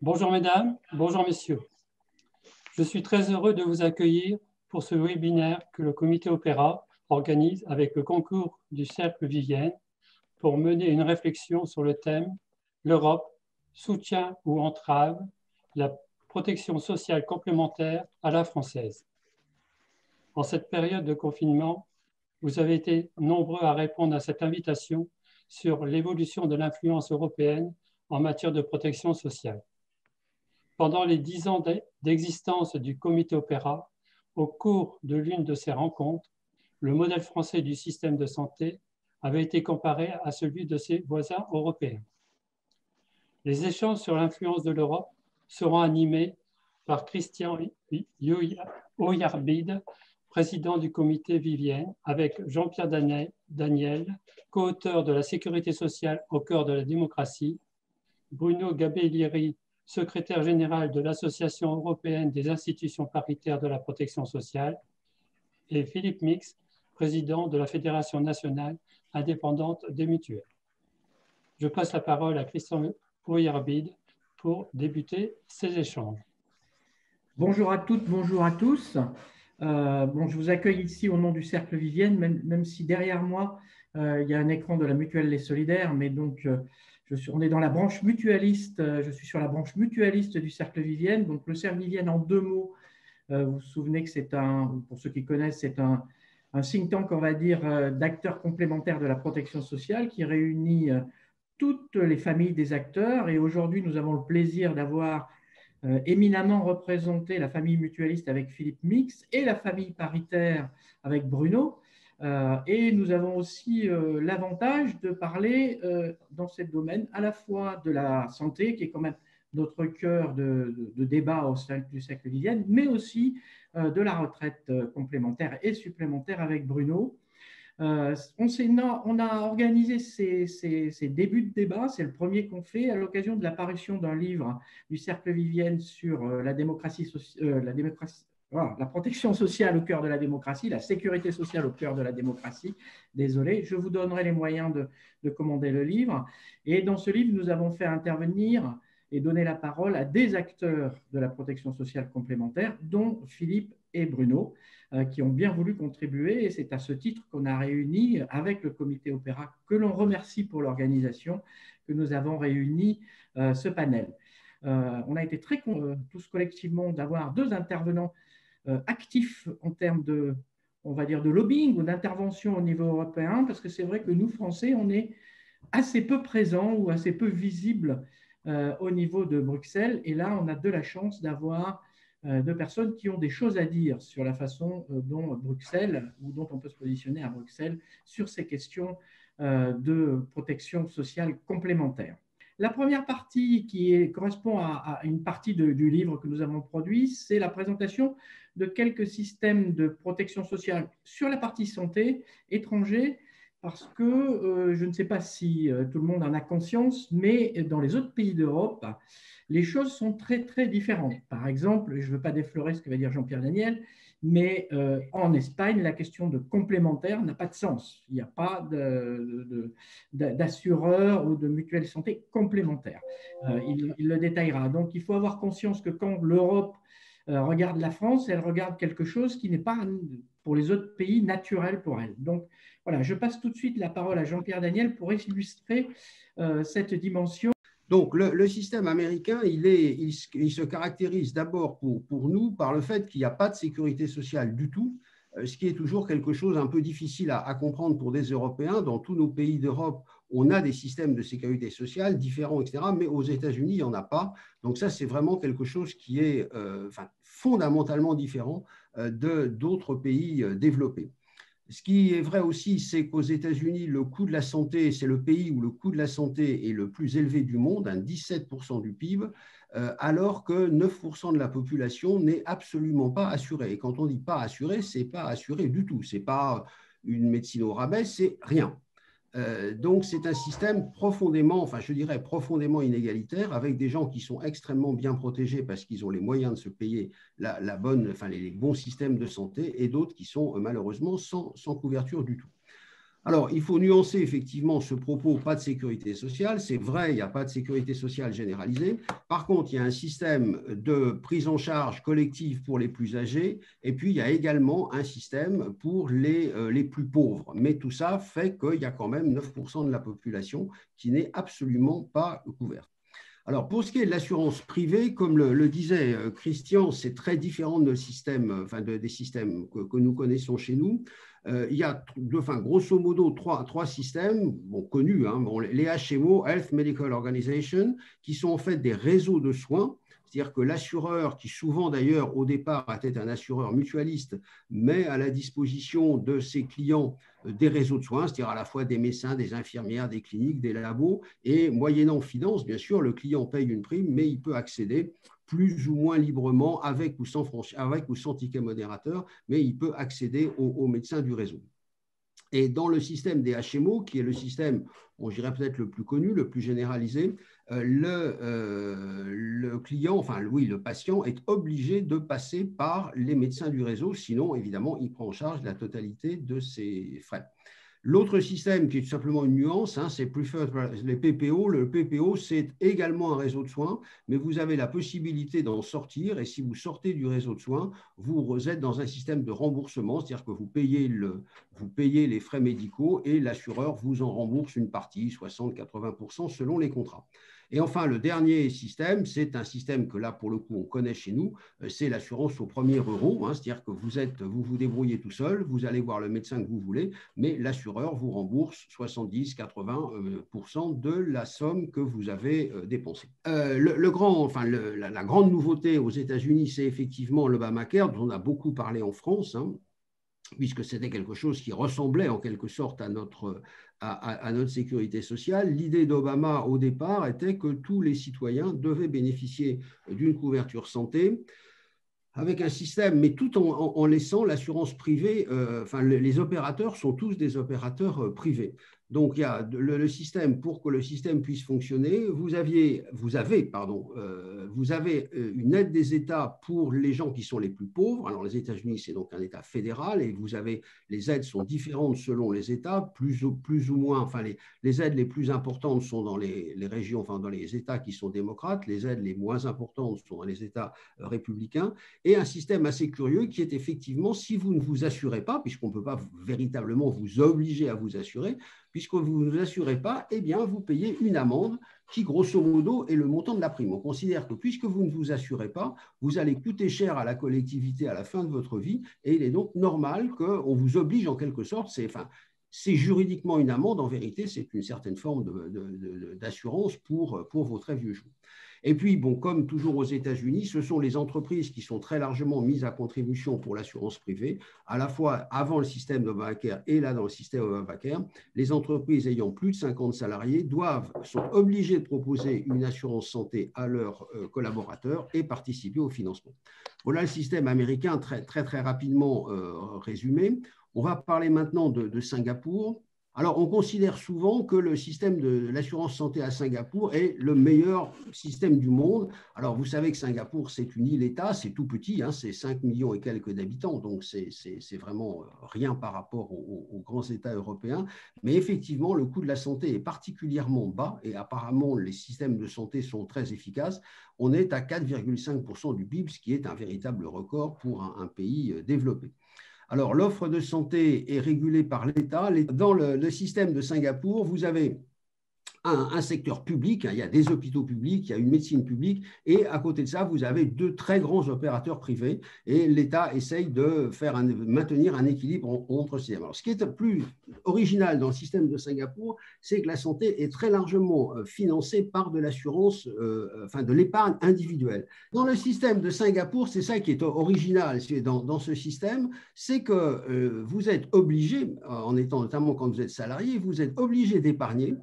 Bonjour mesdames, bonjour messieurs. Je suis très heureux de vous accueillir pour ce webinaire que le Comité Opéra organise avec le concours du Cercle Vivienne pour mener une réflexion sur le thème « L'Europe, soutien ou entrave, la protection sociale complémentaire à la française ». En cette période de confinement, vous avez été nombreux à répondre à cette invitation sur l'évolution de l'influence européenne en matière de protection sociale. Pendant les 10 ans d'existence du Comité Opéra, au cours de l'une de ces rencontres, le modèle français du système de santé avait été comparé à celui de ses voisins européens. Les échanges sur l'influence de l'Europe seront animés par Christian Oyarbide, président du comité Vivienne, avec Jean-Pierre Daniel, co-auteur de La sécurité sociale au cœur de la démocratie, Bruno Gabellieri, secrétaire général de l'Association européenne des institutions paritaires de la protection sociale, et Philippe Mix, président de la Fédération nationale indépendante des mutuelles. Je passe la parole à Christian Oyarbide pour débuter ces échanges. Bonjour à toutes, bonjour à tous. Je vous accueille ici au nom du Cercle Vivienne, même si derrière moi, il y a un écran de la Mutuelle Les Solidaires, mais donc on est dans la branche mutualiste, je suis sur la branche mutualiste du Cercle Vivienne. Donc le Cercle Vivienne, en deux mots, vous vous souvenez que c'est pour ceux qui connaissent, c'est un think tank, on va dire, d'acteurs complémentaires de la protection sociale qui réunit toutes les familles des acteurs. Et aujourd'hui, nous avons le plaisir d'avoir éminemment représenté la famille mutualiste avec Philippe Mix et la famille paritaire avec Bruno. Et nous avons aussi l'avantage de parler dans ce domaine à la fois de la santé, qui est quand même notre cœur de débat au sein du Cercle Vivienne, mais aussi de la retraite complémentaire et supplémentaire avec Bruno. On a organisé ces débuts de débat, c'est le premier qu'on fait à l'occasion de l'apparition d'un livre du Cercle Vivienne sur la protection sociale au cœur de la démocratie, la sécurité sociale au cœur de la démocratie. Désolé, je vous donnerai les moyens de commander le livre. Et dans ce livre, nous avons fait intervenir et donner la parole à des acteurs de la protection sociale complémentaire, dont Philippe et Bruno, qui ont bien voulu contribuer. Et c'est à ce titre qu'on a réuni avec le Comité Opéra, que l'on remercie pour l'organisation, que nous avons réuni ce panel. On a été très tous collectivement d'avoir deux intervenants actifs en termes de, on va dire, de lobbying ou d'intervention au niveau européen, parce que c'est vrai que nous, Français, on est assez peu présents ou assez peu visibles au niveau de Bruxelles. Et là, on a de la chance d'avoir de personnes qui ont des choses à dire sur la façon dont Bruxelles ou dont on peut se positionner à Bruxelles sur ces questions de protection sociale complémentaire. La première partie qui correspond à une partie du livre que nous avons produit, c'est la présentation de quelques systèmes de protection sociale sur la partie santé étrangers, parce que je ne sais pas si tout le monde en a conscience, mais dans les autres pays d'Europe, les choses sont très, très différentes. Par exemple, je ne veux pas déflorer ce que va dire Jean-Pierre Daniel, mais en Espagne, la question de complémentaire n'a pas de sens. Il n'y a pas d'assureur ou de mutuelle santé complémentaire. Il le détaillera. Donc, il faut avoir conscience que quand l'Europe regarde la France, elle regarde quelque chose qui n'est pas pour les autres pays naturel pour elle. Donc, voilà, je passe tout de suite la parole à Jean-Pierre Daniel pour illustrer cette dimension. Donc, le système américain, il se caractérise d'abord pour nous par le fait qu'il n'y a pas de sécurité sociale du tout, ce qui est toujours quelque chose un peu difficile à comprendre pour des Européens. Dans tous nos pays d'Europe, on a des systèmes de sécurité sociale différents, etc., mais aux États-Unis, il n'y en a pas. Donc ça, c'est vraiment quelque chose qui est fondamentalement différent d'autres pays développés. Ce qui est vrai aussi, c'est qu'aux États-Unis, le coût de la santé, c'est le pays où le coût de la santé est le plus élevé du monde, 17% du PIB, alors que 9% de la population n'est absolument pas assurée. Et quand on dit pas assuré, c'est pas assuré du tout. C'est pas une médecine au rabais, c'est rien. Donc, c'est un système profondément, je dirais profondément inégalitaire, avec des gens qui sont extrêmement bien protégés parce qu'ils ont les moyens de se payer les bons systèmes de santé, et d'autres qui sont malheureusement sans couverture du tout. Alors, il faut nuancer effectivement ce propos, pas de sécurité sociale. C'est vrai, il n'y a pas de sécurité sociale généralisée. Par contre, il y a un système de prise en charge collective pour les plus âgés, et puis il y a également un système pour les plus pauvres. Mais tout ça fait qu'il y a quand même 9% de la population qui n'est absolument pas couverte. Alors, pour ce qui est de l'assurance privée, comme le disait Christian, c'est très différent de nos systèmes, des systèmes que nous connaissons chez nous. Il y a, grosso modo, trois systèmes connus, les HMO, Health Medical Organization, qui sont en fait des réseaux de soins. C'est-à-dire que l'assureur, qui souvent d'ailleurs au départ était un assureur mutualiste, met à la disposition de ses clients des réseaux de soins, c'est-à-dire à la fois des médecins, des infirmières, des cliniques, des labos, et moyennant finance, bien sûr, le client paye une prime, mais il peut accéder plus ou moins librement, avec ou sans ticket modérateur, mais il peut accéder aux médecins du réseau. Et dans le système des HMO, qui est le système, je dirais peut-être le plus connu, le plus généralisé, le client, le patient est obligé de passer par les médecins du réseau, sinon, évidemment, il prend en charge la totalité de ses frais. L'autre système, qui est tout simplement une nuance, c'est les PPO. Le PPO, c'est également un réseau de soins, mais vous avez la possibilité d'en sortir. Et si vous sortez du réseau de soins, vous êtes dans un système de remboursement, c'est-à-dire que vous payez les frais médicaux et l'assureur vous en rembourse une partie, 60-80% selon les contrats. Et enfin, le dernier système, c'est un système que là, pour le coup, on connaît chez nous, c'est l'assurance au premier euro, c'est-à-dire que vous vous débrouillez tout seul, vous allez voir le médecin que vous voulez, mais l'assureur vous rembourse 70-80% de la somme que vous avez dépensée. La grande nouveauté aux États-Unis, c'est effectivement l'Obamacare, dont on a beaucoup parlé en France, puisque c'était quelque chose qui ressemblait en quelque sorte à notre sécurité sociale. L'idée d'Obama au départ était que tous les citoyens devaient bénéficier d'une couverture santé avec un système, mais tout en laissant l'assurance privée, les opérateurs sont tous des opérateurs privés. Donc, il y a le système, pour que le système puisse fonctionner, vous avez une aide des États pour les gens qui sont les plus pauvres. Alors, les États-Unis, c'est donc un État fédéral et les aides sont différentes selon les États, plus ou moins, les aides les plus importantes sont dans les régions, dans les États qui sont démocrates, les aides les moins importantes sont dans les États républicains, et un système assez curieux qui est effectivement, si vous ne vous assurez pas, puisqu'on ne peut pas véritablement vous obliger à vous assurer, puisque vous ne vous assurez pas, eh bien, vous payez une amende qui, grosso modo, est le montant de la prime. On considère que puisque vous ne vous assurez pas, vous allez coûter cher à la collectivité à la fin de votre vie, et il est donc normal qu'on vous oblige en quelque sorte, c'est juridiquement une amende, en vérité, c'est une certaine forme d'assurance pour vos très vieux jours. Et puis, comme toujours aux États-Unis, ce sont les entreprises qui sont très largement mises à contribution pour l'assurance privée, à la fois avant le système d'Obamacare et là dans le système Obamacare. Les entreprises ayant plus de 50 salariés sont obligées de proposer une assurance santé à leurs collaborateurs et participer au financement. Voilà le système américain très, très, très rapidement résumé. On va parler maintenant de Singapour. Alors, on considère souvent que le système de l'assurance santé à Singapour est le meilleur système du monde. Alors, vous savez que Singapour, c'est une île-État, c'est tout petit, c'est 5 millions et quelques d'habitants, donc c'est vraiment rien par rapport aux grands États européens. Mais effectivement, le coût de la santé est particulièrement bas et apparemment, les systèmes de santé sont très efficaces. On est à 4,5% du PIB, ce qui est un véritable record pour un pays développé. Alors, l'offre de santé est régulée par l'État. Dans le système de Singapour, vous avez un secteur public, il y a des hôpitaux publics, il y a une médecine publique, et à côté de ça, vous avez deux très grands opérateurs privés, et l'État essaye de maintenir un équilibre entre ces. Alors, ce qui est plus original dans le système de Singapour, c'est que la santé est très largement financée par de l'assurance, de l'épargne individuelle. Dans le système de Singapour, c'est ça qui est original dans ce système, c'est que vous êtes obligé, en étant notamment quand vous êtes salarié, vous êtes obligé d'épargner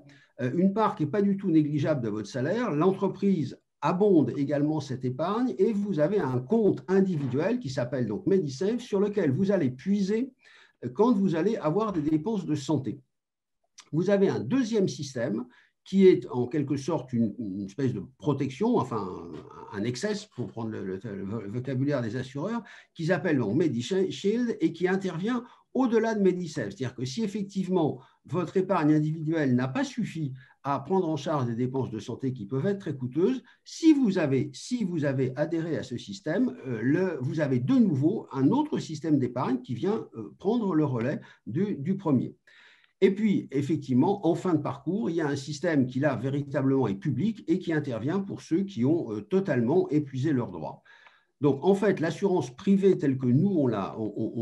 une part qui n'est pas du tout négligeable de votre salaire. L'entreprise abonde également cette épargne et vous avez un compte individuel qui s'appelle donc MediSave sur lequel vous allez puiser quand vous allez avoir des dépenses de santé. Vous avez un deuxième système qui est en quelque sorte une espèce de protection, un excess, pour prendre le vocabulaire des assureurs, qui s'appelle MediShield et qui intervient au-delà de Medicef. C'est-à-dire que si effectivement votre épargne individuelle n'a pas suffi à prendre en charge des dépenses de santé qui peuvent être très coûteuses, si vous avez adhéré à ce système, vous avez de nouveau un autre système d'épargne qui vient prendre le relais du premier. Et puis, effectivement, en fin de parcours, il y a un système qui, là, véritablement est public et qui intervient pour ceux qui ont totalement épuisé leurs droits. Donc, en fait, l'assurance privée telle que nous, on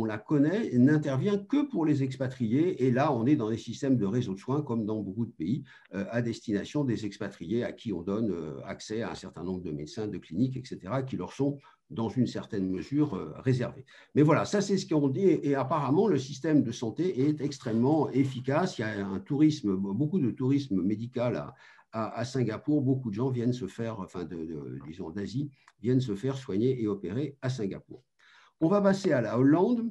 la connaît, n'intervient que pour les expatriés. Et là, on est dans des systèmes de réseau de soins, comme dans beaucoup de pays, à destination des expatriés à qui on donne accès à un certain nombre de médecins, de cliniques, etc., qui leur sont, dans une certaine mesure, réservés. Mais voilà, ça, c'est ce qu'on dit. Et apparemment, le système de santé est extrêmement efficace. Il y a un tourisme, beaucoup de tourisme médical à Singapour. Beaucoup de gens viennent se faire, disons d'Asie, viennent se faire soigner et opérer à Singapour. On va passer à la Hollande.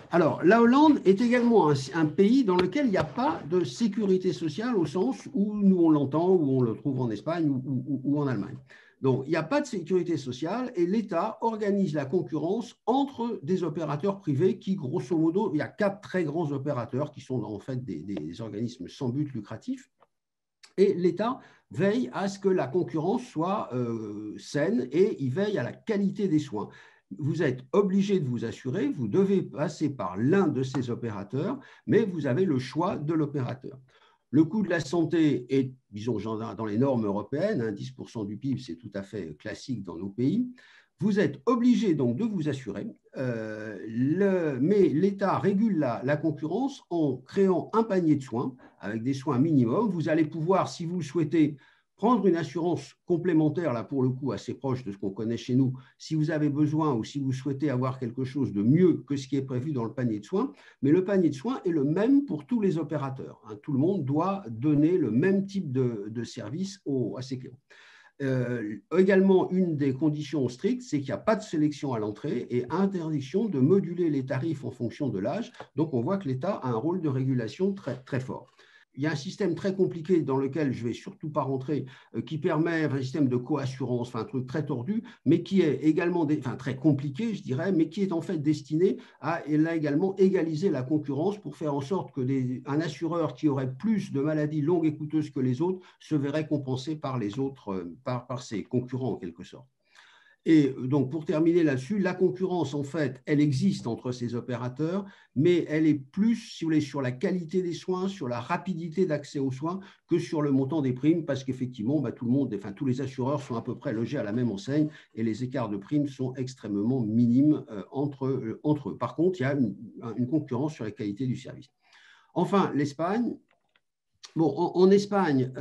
Alors, la Hollande est également un pays dans lequel il n'y a pas de sécurité sociale au sens où nous on l'entend, où on le trouve en Espagne ou en Allemagne. Donc, il n'y a pas de sécurité sociale et l'État organise la concurrence entre des opérateurs privés qui, grosso modo, il y a 4 très grands opérateurs qui sont en fait des organismes sans but lucratif. Et l'État veille à ce que la concurrence soit saine et il veille à la qualité des soins. Vous êtes obligé de vous assurer, vous devez passer par l'un de ces opérateurs, mais vous avez le choix de l'opérateur. Le coût de la santé est, disons, dans les normes européennes, 10% du PIB, c'est tout à fait classique dans nos pays. Vous êtes obligé donc de vous assurer, mais l'État régule la concurrence en créant un panier de soins avec des soins minimums. Vous allez pouvoir, si vous le souhaitez, prendre une assurance complémentaire, là pour le coup assez proche de ce qu'on connaît chez nous, si vous avez besoin ou si vous souhaitez avoir quelque chose de mieux que ce qui est prévu dans le panier de soins. Mais le panier de soins est le même pour tous les opérateurs. Tout le monde doit donner le même type de service à ses clients. Également, une des conditions strictes, c'est qu'il n'y a pas de sélection à l'entrée et interdiction de moduler les tarifs en fonction de l'âge. Donc, on voit que l'État a un rôle de régulation très, très fort. Il y a un système très compliqué dans lequel je ne vais surtout pas rentrer, qui permet un système de coassurance, un truc très tordu, mais qui est également très compliqué, je dirais, mais qui est en fait destiné à également égaliser la concurrence pour faire en sorte qu'un assureur qui aurait plus de maladies longues et coûteuses que les autres se verrait compensé par les autres, par ses concurrents en quelque sorte. Et donc, pour terminer là-dessus, la concurrence, en fait, elle existe entre ces opérateurs, mais elle est plus, si vous voulez, sur la qualité des soins, sur la rapidité d'accès aux soins, que sur le montant des primes, parce qu'effectivement, tous les assureurs sont à peu près logés à la même enseigne et les écarts de primes sont extrêmement minimes entre eux. Par contre, il y a une concurrence sur la qualité du service. Enfin, l'Espagne. Bon, en Espagne,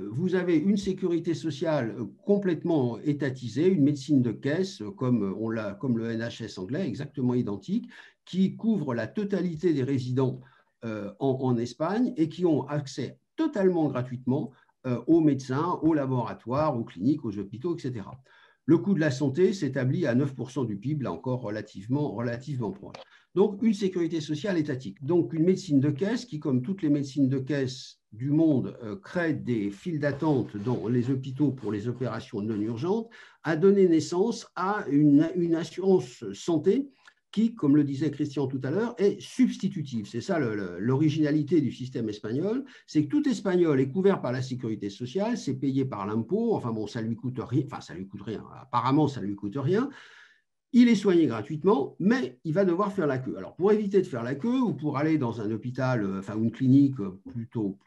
vous avez une sécurité sociale complètement étatisée, une médecine de caisse comme le NHS anglais, exactement identique, qui couvre la totalité des résidents en Espagne et qui ont accès totalement gratuitement aux médecins, aux laboratoires, aux cliniques, aux hôpitaux, etc. Le coût de la santé s'établit à 9% du PIB, là encore relativement proche. Donc, une sécurité sociale étatique. Donc, une médecine de caisse qui, comme toutes les médecines de caisse du monde, crée des files d'attente dans les hôpitaux pour les opérations non urgentes, a donné naissance à une assurance santé qui, comme le disait Christian tout à l'heure, est substitutive. C'est ça l'originalité du système espagnol, c'est que tout Espagnol est couvert par la sécurité sociale, c'est payé par l'impôt, enfin bon, ça lui coûte rien, apparemment ça lui coûte rien. Il est soigné gratuitement, mais il va devoir faire la queue. Alors, pour éviter de faire la queue ou pour aller dans un hôpital, ou une clinique plutôt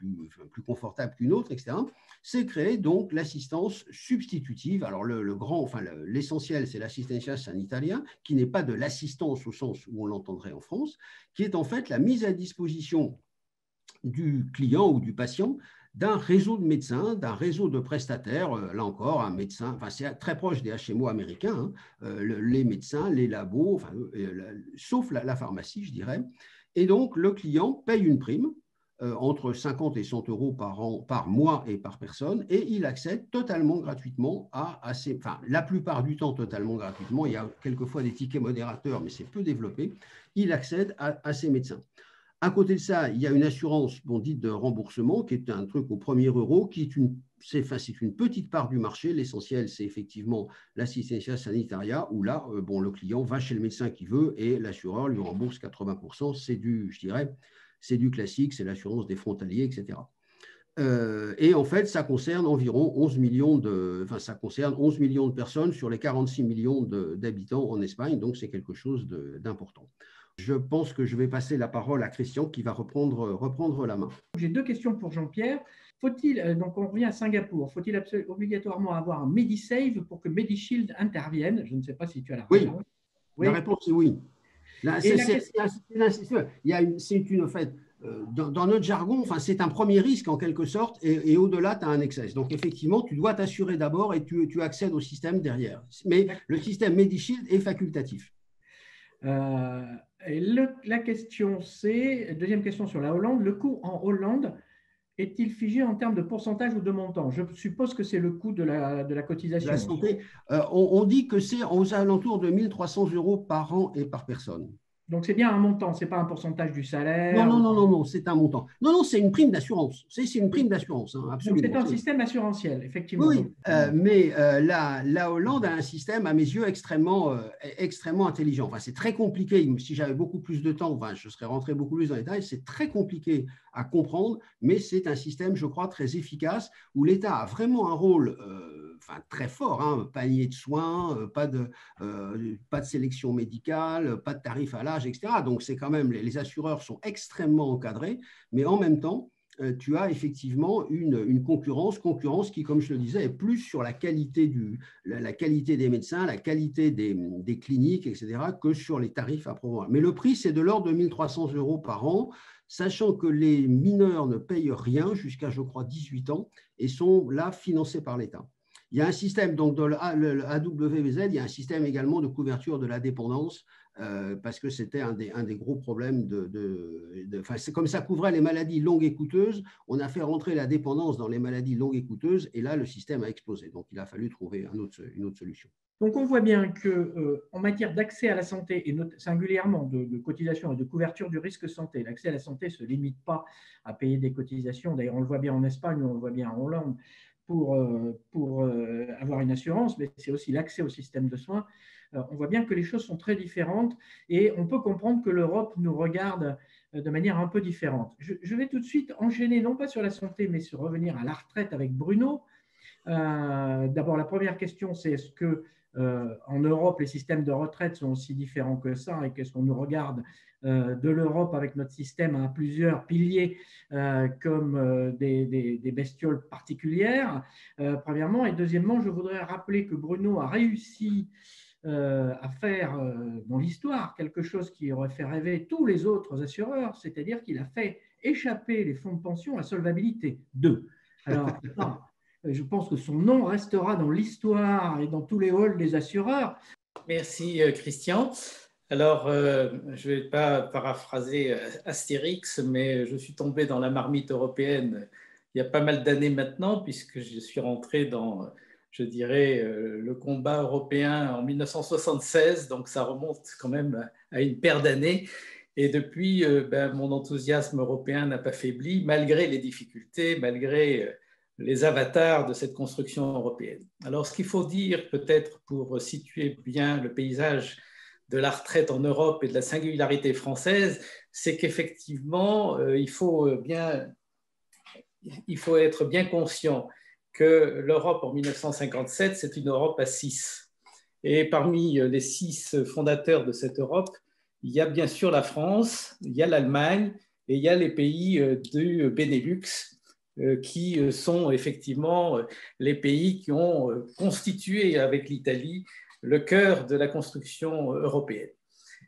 plus confortable qu'une autre, etc., c'est créer donc l'assistance substitutive. Alors, l'essentiel, c'est l'assistenza sanitaria, qui n'est pas de l'assistance au sens où on l'entendrait en France, qui est en fait la mise à disposition du client ou du patient d'un réseau de médecins, d'un réseau de prestataires, là encore, un médecin, c'est très proche des HMO américains, les médecins, les labos, sauf la pharmacie, je dirais. Et donc, le client paye une prime entre 50 et 100 euros par mois et par personne, et il accède totalement gratuitement la plupart du temps totalement gratuitement, il y a quelquefois des tickets modérateurs, mais c'est peu développé, il accède à ces médecins. À côté de ça, il y a une assurance dite de remboursement, qui est un truc au premier euro, qui est une petite part du marché. L'essentiel, c'est effectivement l'assistenza sanitaria, où là, le client va chez le médecin qu'il veut et l'assureur lui rembourse 80%. C'est du classique, c'est l'assurance des frontaliers, etc. Et en fait, ça concerne environ 11 millions de personnes sur les 46 millions d'habitants en Espagne, donc c'est quelque chose d'important. Je pense que je vais passer la parole à Christian qui va reprendre la main. J'ai deux questions pour Jean-Pierre. Donc on revient à Singapour, faut-il obligatoirement avoir un MediSave pour que MediShield intervienne? Je ne sais pas si tu as la réponse. Oui, la réponse est oui. Dans notre jargon, c'est un premier risque en quelque sorte, et au-delà, tu as un excès. Donc, effectivement, tu dois t'assurer d'abord et tu accèdes au système derrière. Mais le système MediShield est facultatif. La question, deuxième question sur la Hollande, le coût en Hollande est-il figé en termes de pourcentage ou de montant? Je suppose que c'est le coût de la cotisation. La santé, on dit que c'est aux alentours de 1 300 € par an et par personne. Donc, c'est bien un montant, ce n'est pas un pourcentage du salaire? Non, c'est un montant. Non, c'est une prime d'assurance. C'est une prime d'assurance, hein, absolument. Donc, c'est un système assurantiel, effectivement. Oui, mais la Hollande a un système, à mes yeux, extrêmement intelligent. Enfin, c'est très compliqué. Si j'avais beaucoup plus de temps, je serais rentré beaucoup plus dans les détails. C'est très compliqué à comprendre, mais c'est un système, je crois, très efficace, où l'État a vraiment un rôle très fort, hein, panier de soins, pas de sélection médicale, pas de tarif à l'âge, etc. Donc, c'est quand même, les assureurs sont extrêmement encadrés, mais en même temps, tu as effectivement une concurrence qui, comme je le disais, est plus sur la qualité des médecins, la qualité des cliniques, etc., que sur les tarifs à proprement. Mais le prix, c'est de l'ordre de 1 300 € par an, sachant que les mineurs ne payent rien jusqu'à, je crois, 18 ans et sont là financés par l'État. Il y a un système, donc dans le AWVZ, il y a un système également de couverture de la dépendance, parce que c'était un des gros problèmes c'est comme ça couvrait les maladies longues et coûteuses, on a fait rentrer la dépendance dans les maladies longues et coûteuses, et là, le système a explosé. Donc, il a fallu trouver une autre solution. Donc, on voit bien qu'en matière d'accès à la santé, et singulièrement de cotisation et de couverture du risque santé, l'accès à la santé ne se limite pas à payer des cotisations. D'ailleurs, on le voit bien en Espagne, on le voit bien en Hollande, pour avoir une assurance, mais c'est aussi l'accès au système de soins. On voit bien que les choses sont très différentes et on peut comprendre que l'Europe nous regarde de manière un peu différente. Je vais tout de suite enchaîner, non pas sur la santé, mais sur revenir à la retraite avec Bruno. D'abord, la première question, c'est est-ce que en Europe, les systèmes de retraite sont aussi différents que ça et qu'est-ce qu'on nous regarde de l'Europe avec notre système à plusieurs piliers comme des bestioles particulières, premièrement. Et deuxièmement, je voudrais rappeler que Bruno a réussi à faire dans l'histoire quelque chose qui aurait fait rêver tous les autres assureurs, c'est-à-dire qu'il a fait échapper les fonds de pension à solvabilité 2. Alors, je pense que son nom restera dans l'histoire et dans tous les halls des assureurs. Merci Christian. Alors, je ne vais pas paraphraser Astérix, mais je suis tombé dans la marmite européenne il y a pas mal d'années maintenant, puisque je suis rentré dans, je dirais, le combat européen en 1976, donc ça remonte quand même à une paire d'années. Et depuis, mon enthousiasme européen n'a pas faibli, malgré les difficultés, malgré les avatars de cette construction européenne. Alors, ce qu'il faut dire peut-être pour situer bien le paysage de la retraite en Europe et de la singularité française, c'est qu'effectivement, il faut être bien conscient que l'Europe en 1957, c'est une Europe à 6. Et parmi les 6 fondateurs de cette Europe, il y a bien sûr la France, il y a l'Allemagne et il y a les pays du Benelux, qui sont effectivement les pays qui ont constitué avec l'Italie le cœur de la construction européenne.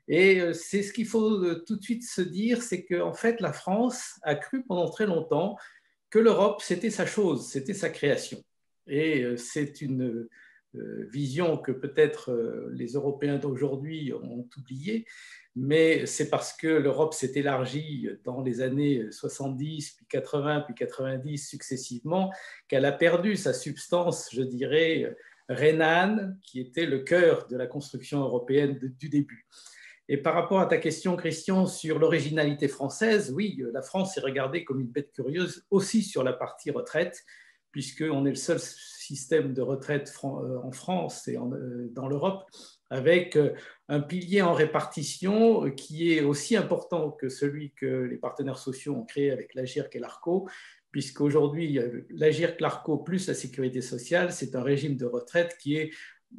Et c'est ce qu'il faut tout de suite se dire, c'est qu'en fait, la France a cru pendant très longtemps que l'Europe, c'était sa chose, c'était sa création. Et c'est une vision que peut-être les Européens d'aujourd'hui ont oubliée, mais c'est parce que l'Europe s'est élargie dans les années 70, puis 80, puis 90 successivement, qu'elle a perdu sa substance, je dirais, rhénane, qui était le cœur de la construction européenne du début. Et par rapport à ta question, Christian, sur l'originalité française, oui, la France est regardée comme une bête curieuse aussi sur la partie retraite, puisqu'on est le seul système de retraite en France et dans l'Europe avec un pilier en répartition qui est aussi important que celui que les partenaires sociaux ont créé avec l'AGIRC et l'ARCO, puisqu'aujourd'hui, l'AGIRC, l'ARCO plus la sécurité sociale, c'est un régime de retraite qui est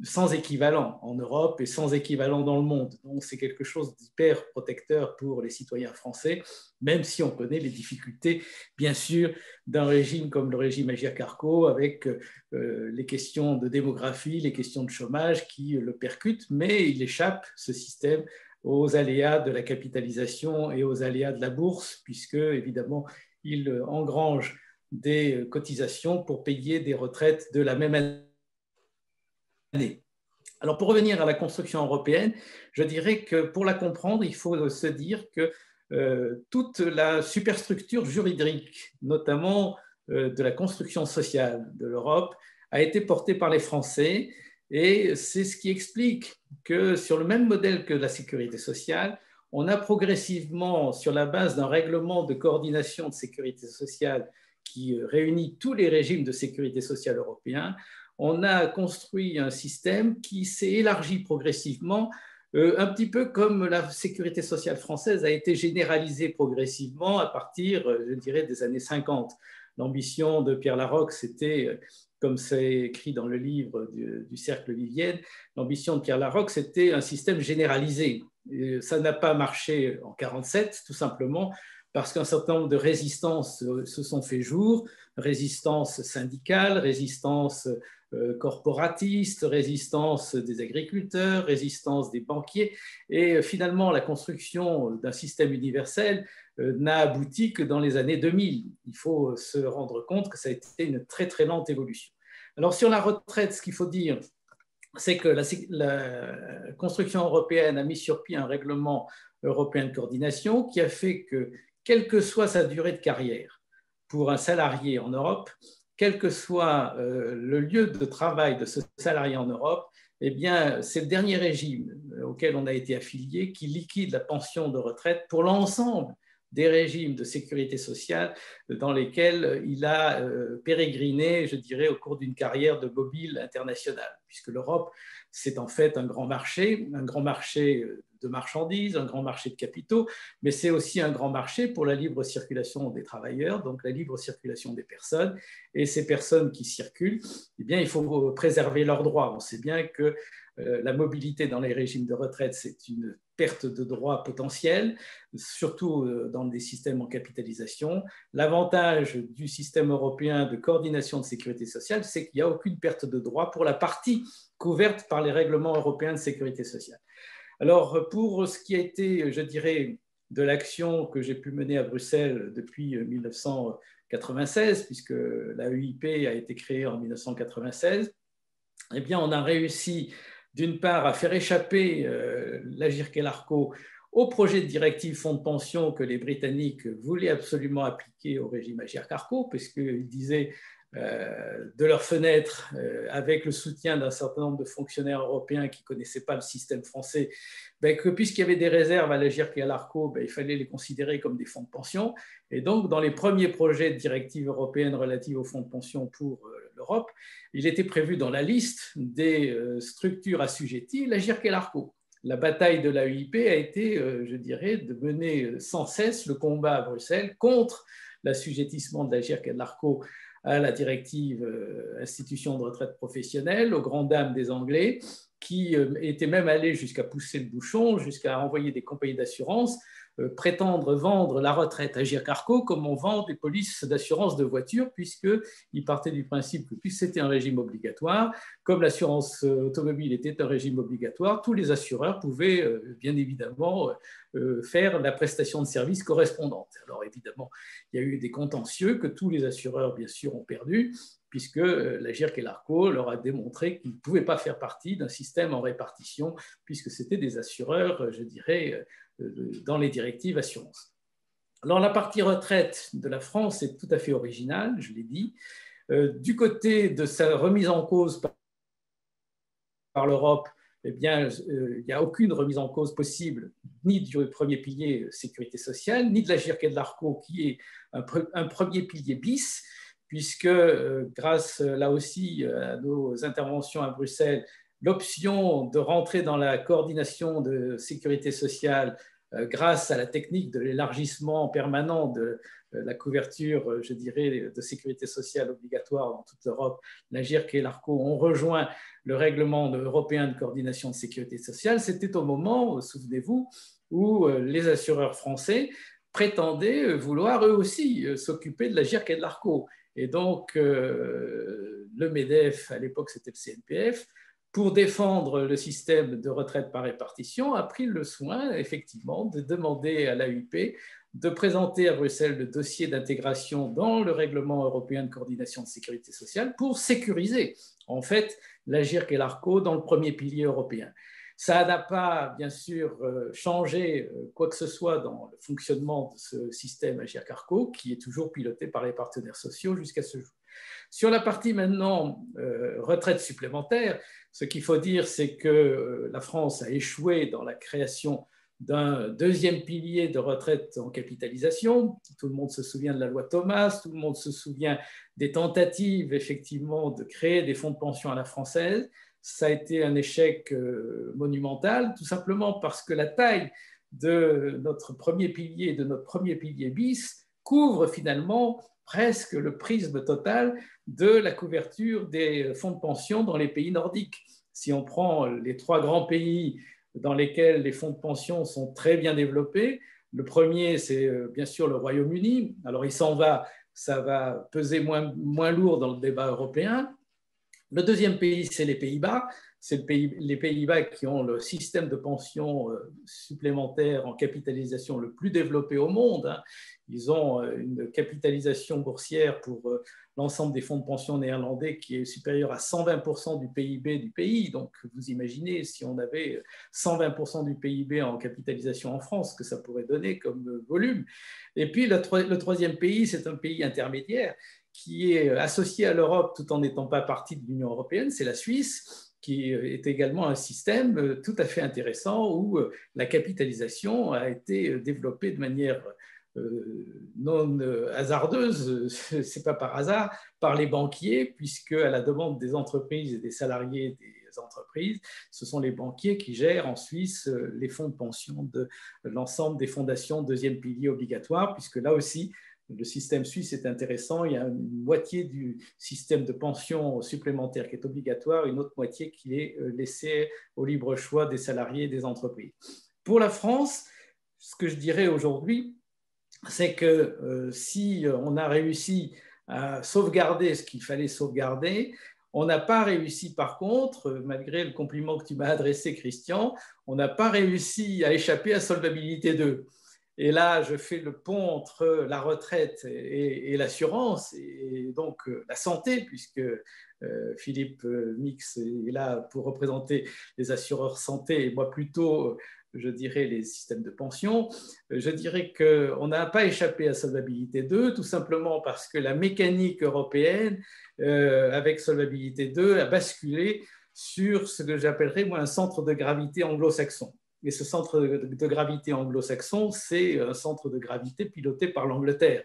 sans équivalent en Europe et sans équivalent dans le monde. Donc, c'est quelque chose d'hyper protecteur pour les citoyens français, même si on connaît les difficultés, bien sûr, d'un régime comme le régime Agirc-Arrco, avec les questions de démographie, les questions de chômage qui le percutent, mais il échappe, ce système, aux aléas de la capitalisation et aux aléas de la bourse, puisque, évidemment, il engrange des cotisations pour payer des retraites de la même année. Alors, pour revenir à la construction européenne, je dirais que pour la comprendre, il faut se dire que toute la superstructure juridique, notamment de la construction sociale de l'Europe, a été portée par les Français, et c'est ce qui explique que sur le même modèle que la sécurité sociale, on a progressivement, sur la base d'un règlement de coordination de sécurité sociale qui réunit tous les régimes de sécurité sociale européens, on a construit un système qui s'est élargi progressivement, un petit peu comme la sécurité sociale française a été généralisée progressivement à partir, je dirais, des années 50. L'ambition de Pierre Laroque, c'était, comme c'est écrit dans le livre du Cercle Vivienne, l'ambition de Pierre Laroque, c'était un système généralisé. Et ça n'a pas marché en 1947, tout simplement, parce qu'un certain nombre de résistances se sont fait jour, résistance syndicale, résistance corporatiste, résistance des agriculteurs, résistance des banquiers, et finalement la construction d'un système universel n'a abouti que dans les années 2000. Il faut se rendre compte que ça a été une très très lente évolution. Alors sur la retraite, ce qu'il faut dire, c'est que la construction européenne a mis sur pied un règlement européen de coordination qui a fait que, quelle que soit sa durée de carrière pour un salarié en Europe, quel que soit le lieu de travail de ce salarié en Europe, eh bien, c'est le dernier régime auquel on a été affilié qui liquide la pension de retraite pour l'ensemble des régimes de sécurité sociale dans lesquels il a pérégriné, je dirais, au cours d'une carrière de mobile internationale, puisque l'Europe, c'est en fait un grand marché de marchandises, un grand marché de capitaux, mais c'est aussi un grand marché pour la libre circulation des travailleurs, donc la libre circulation des personnes. Et ces personnes qui circulent, eh bien, il faut préserver leurs droits. On sait bien que la mobilité dans les régimes de retraite, c'est une perte de droits potentiels, surtout dans des systèmes en capitalisation. L'avantage du système européen de coordination de sécurité sociale, c'est qu'il n'y a aucune perte de droits pour la partie couverte par les règlements européens de sécurité sociale. Alors, pour ce qui a été, je dirais, de l'action que j'ai pu mener à Bruxelles depuis 1996, puisque la EIP a été créée en 1996, eh bien, on a réussi, d'une part, à faire échapper l'AGIRC et l'ARCO au projet de directive fonds de pension que les Britanniques voulaient absolument appliquer au régime AGIRC-ARCO, puisqu'ils disaient de leur fenêtre, avec le soutien d'un certain nombre de fonctionnaires européens qui ne connaissaient pas le système français, que puisqu'il y avait des réserves à l'AGIRC et à l'ARCO, il fallait les considérer comme des fonds de pension. Et donc, dans les premiers projets de directive européenne relative aux fonds de pension pour l'Europe, il était prévu dans la liste des structures assujetties l'AGIRC et l'ARCO. La bataille de la EIP a été, je dirais, de mener sans cesse le combat à Bruxelles contre l'assujettissement de l'AGIRC et de l'ARCO à la directive institution de retraite professionnelle, aux grandes dames des Anglais, qui étaient même allés jusqu'à pousser le bouchon, jusqu'à envoyer des compagnies d'assurance prétendre vendre la retraite à AGIRC-ARCO comme on vend des polices d'assurance de voitures, puisqu'ils partaient du principe que puisque c'était un régime obligatoire, comme l'assurance automobile était un régime obligatoire, tous les assureurs pouvaient bien évidemment faire la prestation de services correspondante. Alors évidemment, il y a eu des contentieux que tous les assureurs, bien sûr, ont perdus, puisque l'AGIRC et l'ARCO leur a démontré qu'ils ne pouvaient pas faire partie d'un système en répartition, puisque c'était des assureurs, je dirais, dans les directives assurance. Alors la partie retraite de la France est tout à fait originale, je l'ai dit. Du côté de sa remise en cause par l'Europe, eh bien, il n'y a aucune remise en cause possible, ni du premier pilier sécurité sociale, ni de l'Agirc et de l'ARCO, qui est un premier pilier bis, puisque grâce là aussi à nos interventions à Bruxelles, l'option de rentrer dans la coordination de sécurité sociale grâce à la technique de l'élargissement permanent de la couverture, je dirais, de sécurité sociale obligatoire dans toute l'Europe, l'AGIRC et l'ARCO ont rejoint le règlement européen de coordination de sécurité sociale. C'était au moment, souvenez-vous, où les assureurs français prétendaient vouloir eux aussi s'occuper de l'AGIRC et de l'ARCO. Et donc, le MEDEF, à l'époque c'était le CNPF, pour défendre le système de retraite par répartition, a pris le soin, effectivement, de demander à l'AUP de présenter à Bruxelles le dossier d'intégration dans le règlement européen de coordination de sécurité sociale pour sécuriser, en fait, l'AGIRC et l'ARCO dans le premier pilier européen. Ça n'a pas, bien sûr, changé quoi que ce soit dans le fonctionnement de ce système AGIRC-ARCO, qui est toujours piloté par les partenaires sociaux jusqu'à ce jour. Sur la partie maintenant retraite supplémentaire, ce qu'il faut dire, c'est que la France a échoué dans la création d'un deuxième pilier de retraite en capitalisation. Tout le monde se souvient de la loi Thomas, tout le monde se souvient des tentatives, effectivement, de créer des fonds de pension à la française. Ça a été un échec monumental, tout simplement parce que la taille de notre premier pilier, de notre premier pilier bis, couvre finalement presque le prisme total de la couverture des fonds de pension dans les pays nordiques. Si on prend les 3 grands pays dans lesquels les fonds de pension sont très bien développés, le premier, c'est bien sûr le Royaume-Uni. Alors, il s'en va, ça va peser moins lourd dans le débat européen. Le deuxième pays, c'est les Pays-Bas. C'est les Pays-Bas qui ont le système de pension supplémentaire en capitalisation le plus développé au monde. Ils ont une capitalisation boursière pour l'ensemble des fonds de pension néerlandais qui est supérieure à 120% du PIB du pays. Donc, vous imaginez si on avait 120% du PIB en capitalisation en France, que ça pourrait donner comme volume. Et puis, le troisième pays, c'est un pays intermédiaire qui est associé à l'Europe tout en n'étant pas partie de l'Union européenne, c'est la Suisse, qui est également un système tout à fait intéressant où la capitalisation a été développée de manière non hasardeuse, c'est pas par hasard, par les banquiers, puisque à la demande des entreprises et des salariés des entreprises, ce sont les banquiers qui gèrent en Suisse les fonds de pension de l'ensemble des fondations deuxième pilier obligatoire, puisque là aussi, le système suisse est intéressant. Il y a une moitié du système de pension supplémentaire qui est obligatoire, une autre moitié qui est laissée au libre choix des salariés et des entreprises. Pour la France, ce que je dirais aujourd'hui, c'est que si on a réussi à sauvegarder ce qu'il fallait sauvegarder, on n'a pas réussi, par contre, malgré le compliment que tu m'as adressé, Christian, on n'a pas réussi à échapper à Solvabilité 2. Et là, je fais le pont entre la retraite et l'assurance, et donc la santé, puisque Philippe Mix est là pour représenter les assureurs santé, et moi plutôt, je dirais, les systèmes de pension. Je dirais qu'on n'a pas échappé à Solvabilité 2, tout simplement parce que la mécanique européenne, avec Solvabilité 2, a basculé sur ce que j'appellerais, moi, un centre de gravité anglo-saxon. Et ce centre de gravité anglo-saxon, c'est un centre de gravité piloté par l'Angleterre.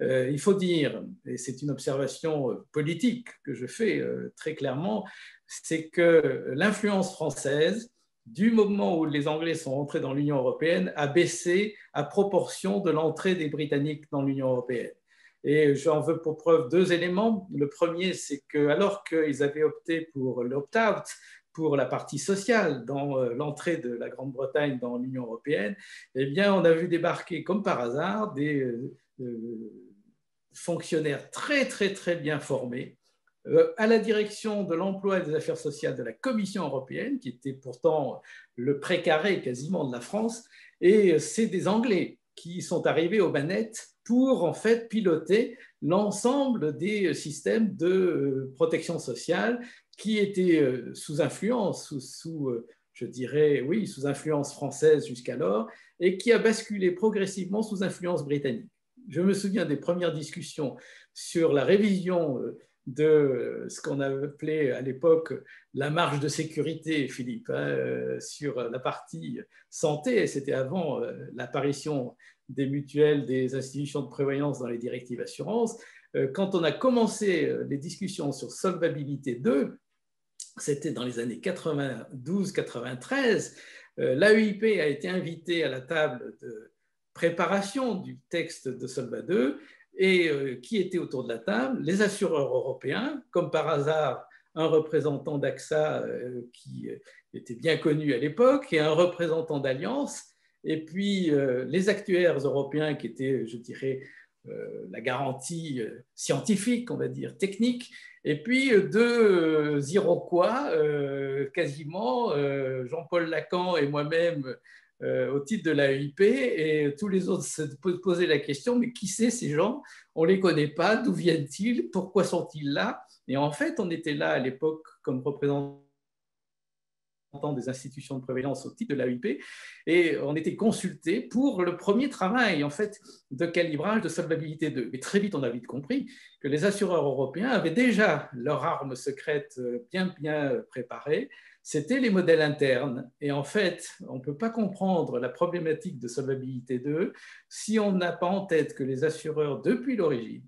Il faut dire, et c'est une observation politique que je fais très clairement, c'est que l'influence française, du moment où les Anglais sont entrés dans l'Union européenne, a baissé à proportion de l'entrée des Britanniques dans l'Union européenne. Et j'en veux pour preuve 2 éléments. Le premier, c'est que alors qu'ils avaient opté pour l'opt-out, pour la partie sociale dans l'entrée de la Grande-Bretagne dans l'Union européenne, eh bien, on a vu débarquer comme par hasard des fonctionnaires très, très, très bien formés à la direction de l'emploi et des affaires sociales de la Commission européenne, qui était pourtant le précaré quasiment de la France, et c'est des Anglais qui sont arrivés aux manettes pour en fait piloter l'ensemble des systèmes de protection sociale qui étaient sous influence, je dirais, oui, sous influence française jusqu'alors, et qui a basculé progressivement sous influence britannique. Je me souviens des premières discussions sur la révision de ce qu'on appelait à l'époque la marge de sécurité, Philippe, hein, sur la partie santé. C'était avant l'apparition des mutuelles, des institutions de prévoyance dans les directives assurances. Quand on a commencé les discussions sur solvabilité 2, c'était dans les années 92-93, l'AEIP a été invitée à la table de préparation du texte de Solva 2 et qui était autour de la table? Les assureurs européens, comme par hasard un représentant d'AXA qui était bien connu à l'époque et un représentant d'Allianz, et puis les actuaires européens qui étaient, je dirais, la garantie scientifique, on va dire, technique, et puis deux Iroquois, quasiment, Jean-Paul Lacan et moi-même, au titre de l'AEIP, et tous les autres se posaient la question, mais qui c'est ces gens? On ne les connaît pas, d'où viennent-ils? Pourquoi sont-ils là? Et en fait, on était là à l'époque comme représentants des institutions de prévoyance au titre de l'AEIP, et on était consultés pour le premier travail en fait de calibrage de solvabilité 2. Mais très vite, on a vite compris que les assureurs européens avaient déjà leur arme secrète bien préparée, c'était les modèles internes. Et en fait, on ne peut pas comprendre la problématique de solvabilité 2 si on n'a pas en tête que les assureurs, depuis l'origine,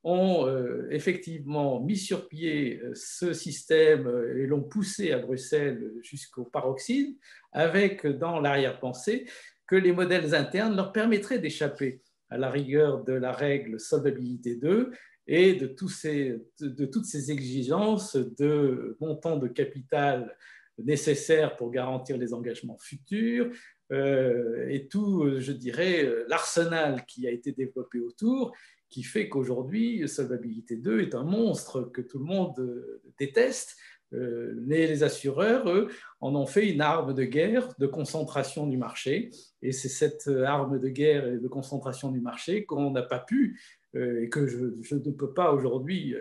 ont effectivement mis sur pied ce système et l'ont poussé à Bruxelles jusqu'au paroxysme, avec dans l'arrière-pensée que les modèles internes leur permettraient d'échapper à la rigueur de la règle solvabilité 2 et de toutes ces exigences de montant de capital nécessaire pour garantir les engagements futurs, et tout, je dirais, l'arsenal qui a été développé autour, qui fait qu'aujourd'hui, solvabilité 2 est un monstre que tout le monde déteste. Les assureurs, eux, en ont fait une arme de guerre de concentration du marché. Et c'est cette arme de guerre et de concentration du marché qu'on n'a pas pu, et que je ne peux pas aujourd'hui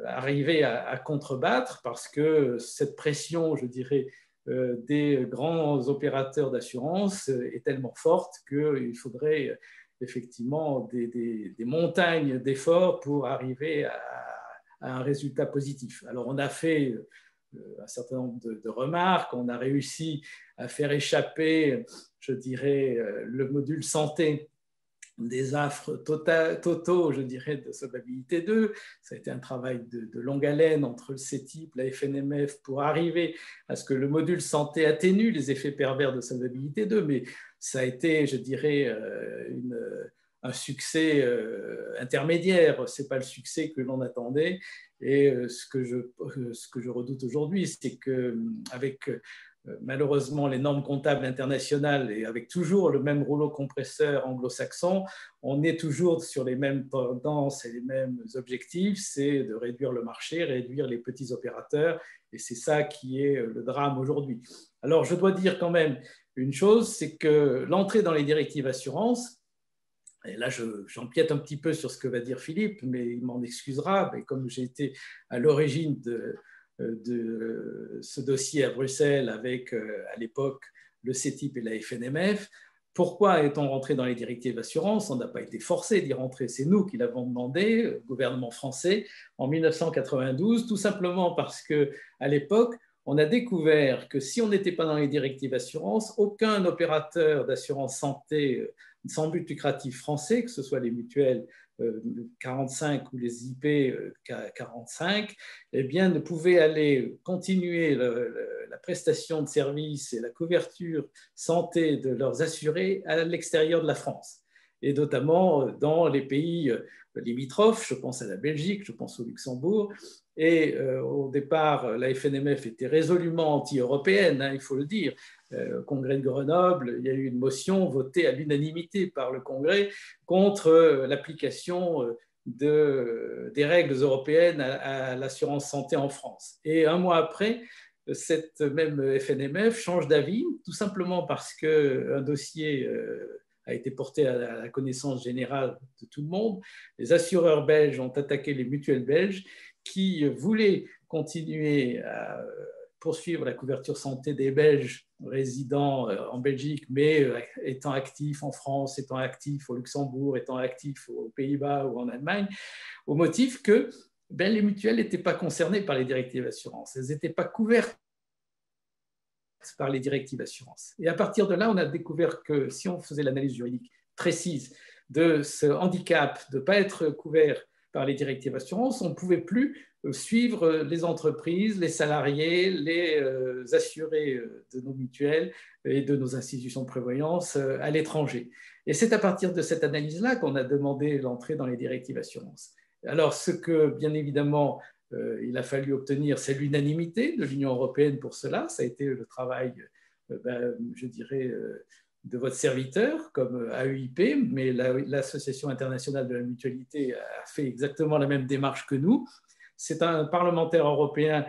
arriver à contrebattre, parce que cette pression, je dirais, des grands opérateurs d'assurance est tellement forte qu'il faudrait effectivement des montagnes d'efforts pour arriver à un résultat positif. Alors on a fait un certain nombre de remarques, on a réussi à faire échapper, je dirais, le module santé des affres totaux, je dirais, de solvabilité 2. Ça a été un travail de longue haleine entre le CETIP, la FNMF, pour arriver à ce que le module santé atténue les effets pervers de solvabilité 2, mais ça a été, je dirais, un succès intermédiaire. Ce n'est pas le succès que l'on attendait. Et ce que je redoute aujourd'hui, c'est qu'avec malheureusement les normes comptables internationales et avec toujours le même rouleau compresseur anglo-saxon, on est toujours sur les mêmes tendances et les mêmes objectifs, c'est de réduire le marché, réduire les petits opérateurs, et c'est ça qui est le drame aujourd'hui. Alors je dois dire quand même une chose, c'est que l'entrée dans les directives assurance, et là j'empiète un petit peu sur ce que va dire Philippe, mais il m'en excusera, mais comme j'ai été à l'origine de ce dossier à Bruxelles avec, à l'époque, le CETIP et la FNMF. Pourquoi est-on rentré dans les directives d'assurance? On n'a pas été forcé d'y rentrer, c'est nous qui l'avons demandé, le gouvernement français, en 1992, tout simplement parce qu'à l'époque, on a découvert que si on n'était pas dans les directives d'assurance, aucun opérateur d'assurance santé sans but lucratif français, que ce soit les mutuelles 45 ou les IP 45, eh bien, ne pouvaient aller continuer la prestation de services et la couverture santé de leurs assurés à l'extérieur de la France, et notamment dans les pays limitrophes, je pense à la Belgique, je pense au Luxembourg. Et au départ, la FNMF était résolument anti-européenne, hein, il faut le dire. Au Congrès de Grenoble, il y a eu une motion votée à l'unanimité par le Congrès contre l'application des règles européennes à l'assurance santé en France. Et un mois après, cette même FNMF change d'avis, tout simplement parce qu'un dossier a été porté à la connaissance générale de tout le monde. Les assureurs belges ont attaqué les mutuelles belges qui voulaient continuer à poursuivre la couverture santé des Belges résidant en Belgique, mais étant actifs en France, étant actifs au Luxembourg, étant actifs aux Pays-Bas ou en Allemagne, au motif que ben, les mutuelles n'étaient pas concernées par les directives assurances. Elles n'étaient pas couvertes par les directives assurances. Et à partir de là, on a découvert que si on faisait l'analyse juridique précise de ce handicap de ne pas être couvert par les directives assurances, on ne pouvait plus suivre les entreprises, les salariés, les assurés de nos mutuelles et de nos institutions de prévoyance à l'étranger. Et c'est à partir de cette analyse-là qu'on a demandé l'entrée dans les directives assurances. Alors, ce que, bien évidemment, il a fallu obtenir, c'est l'unanimité de l'Union européenne pour cela. Ça a été le travail, je dirais, de votre serviteur, comme AEIP, mais l'Association internationale de la mutualité a fait exactement la même démarche que nous. C'est un parlementaire européen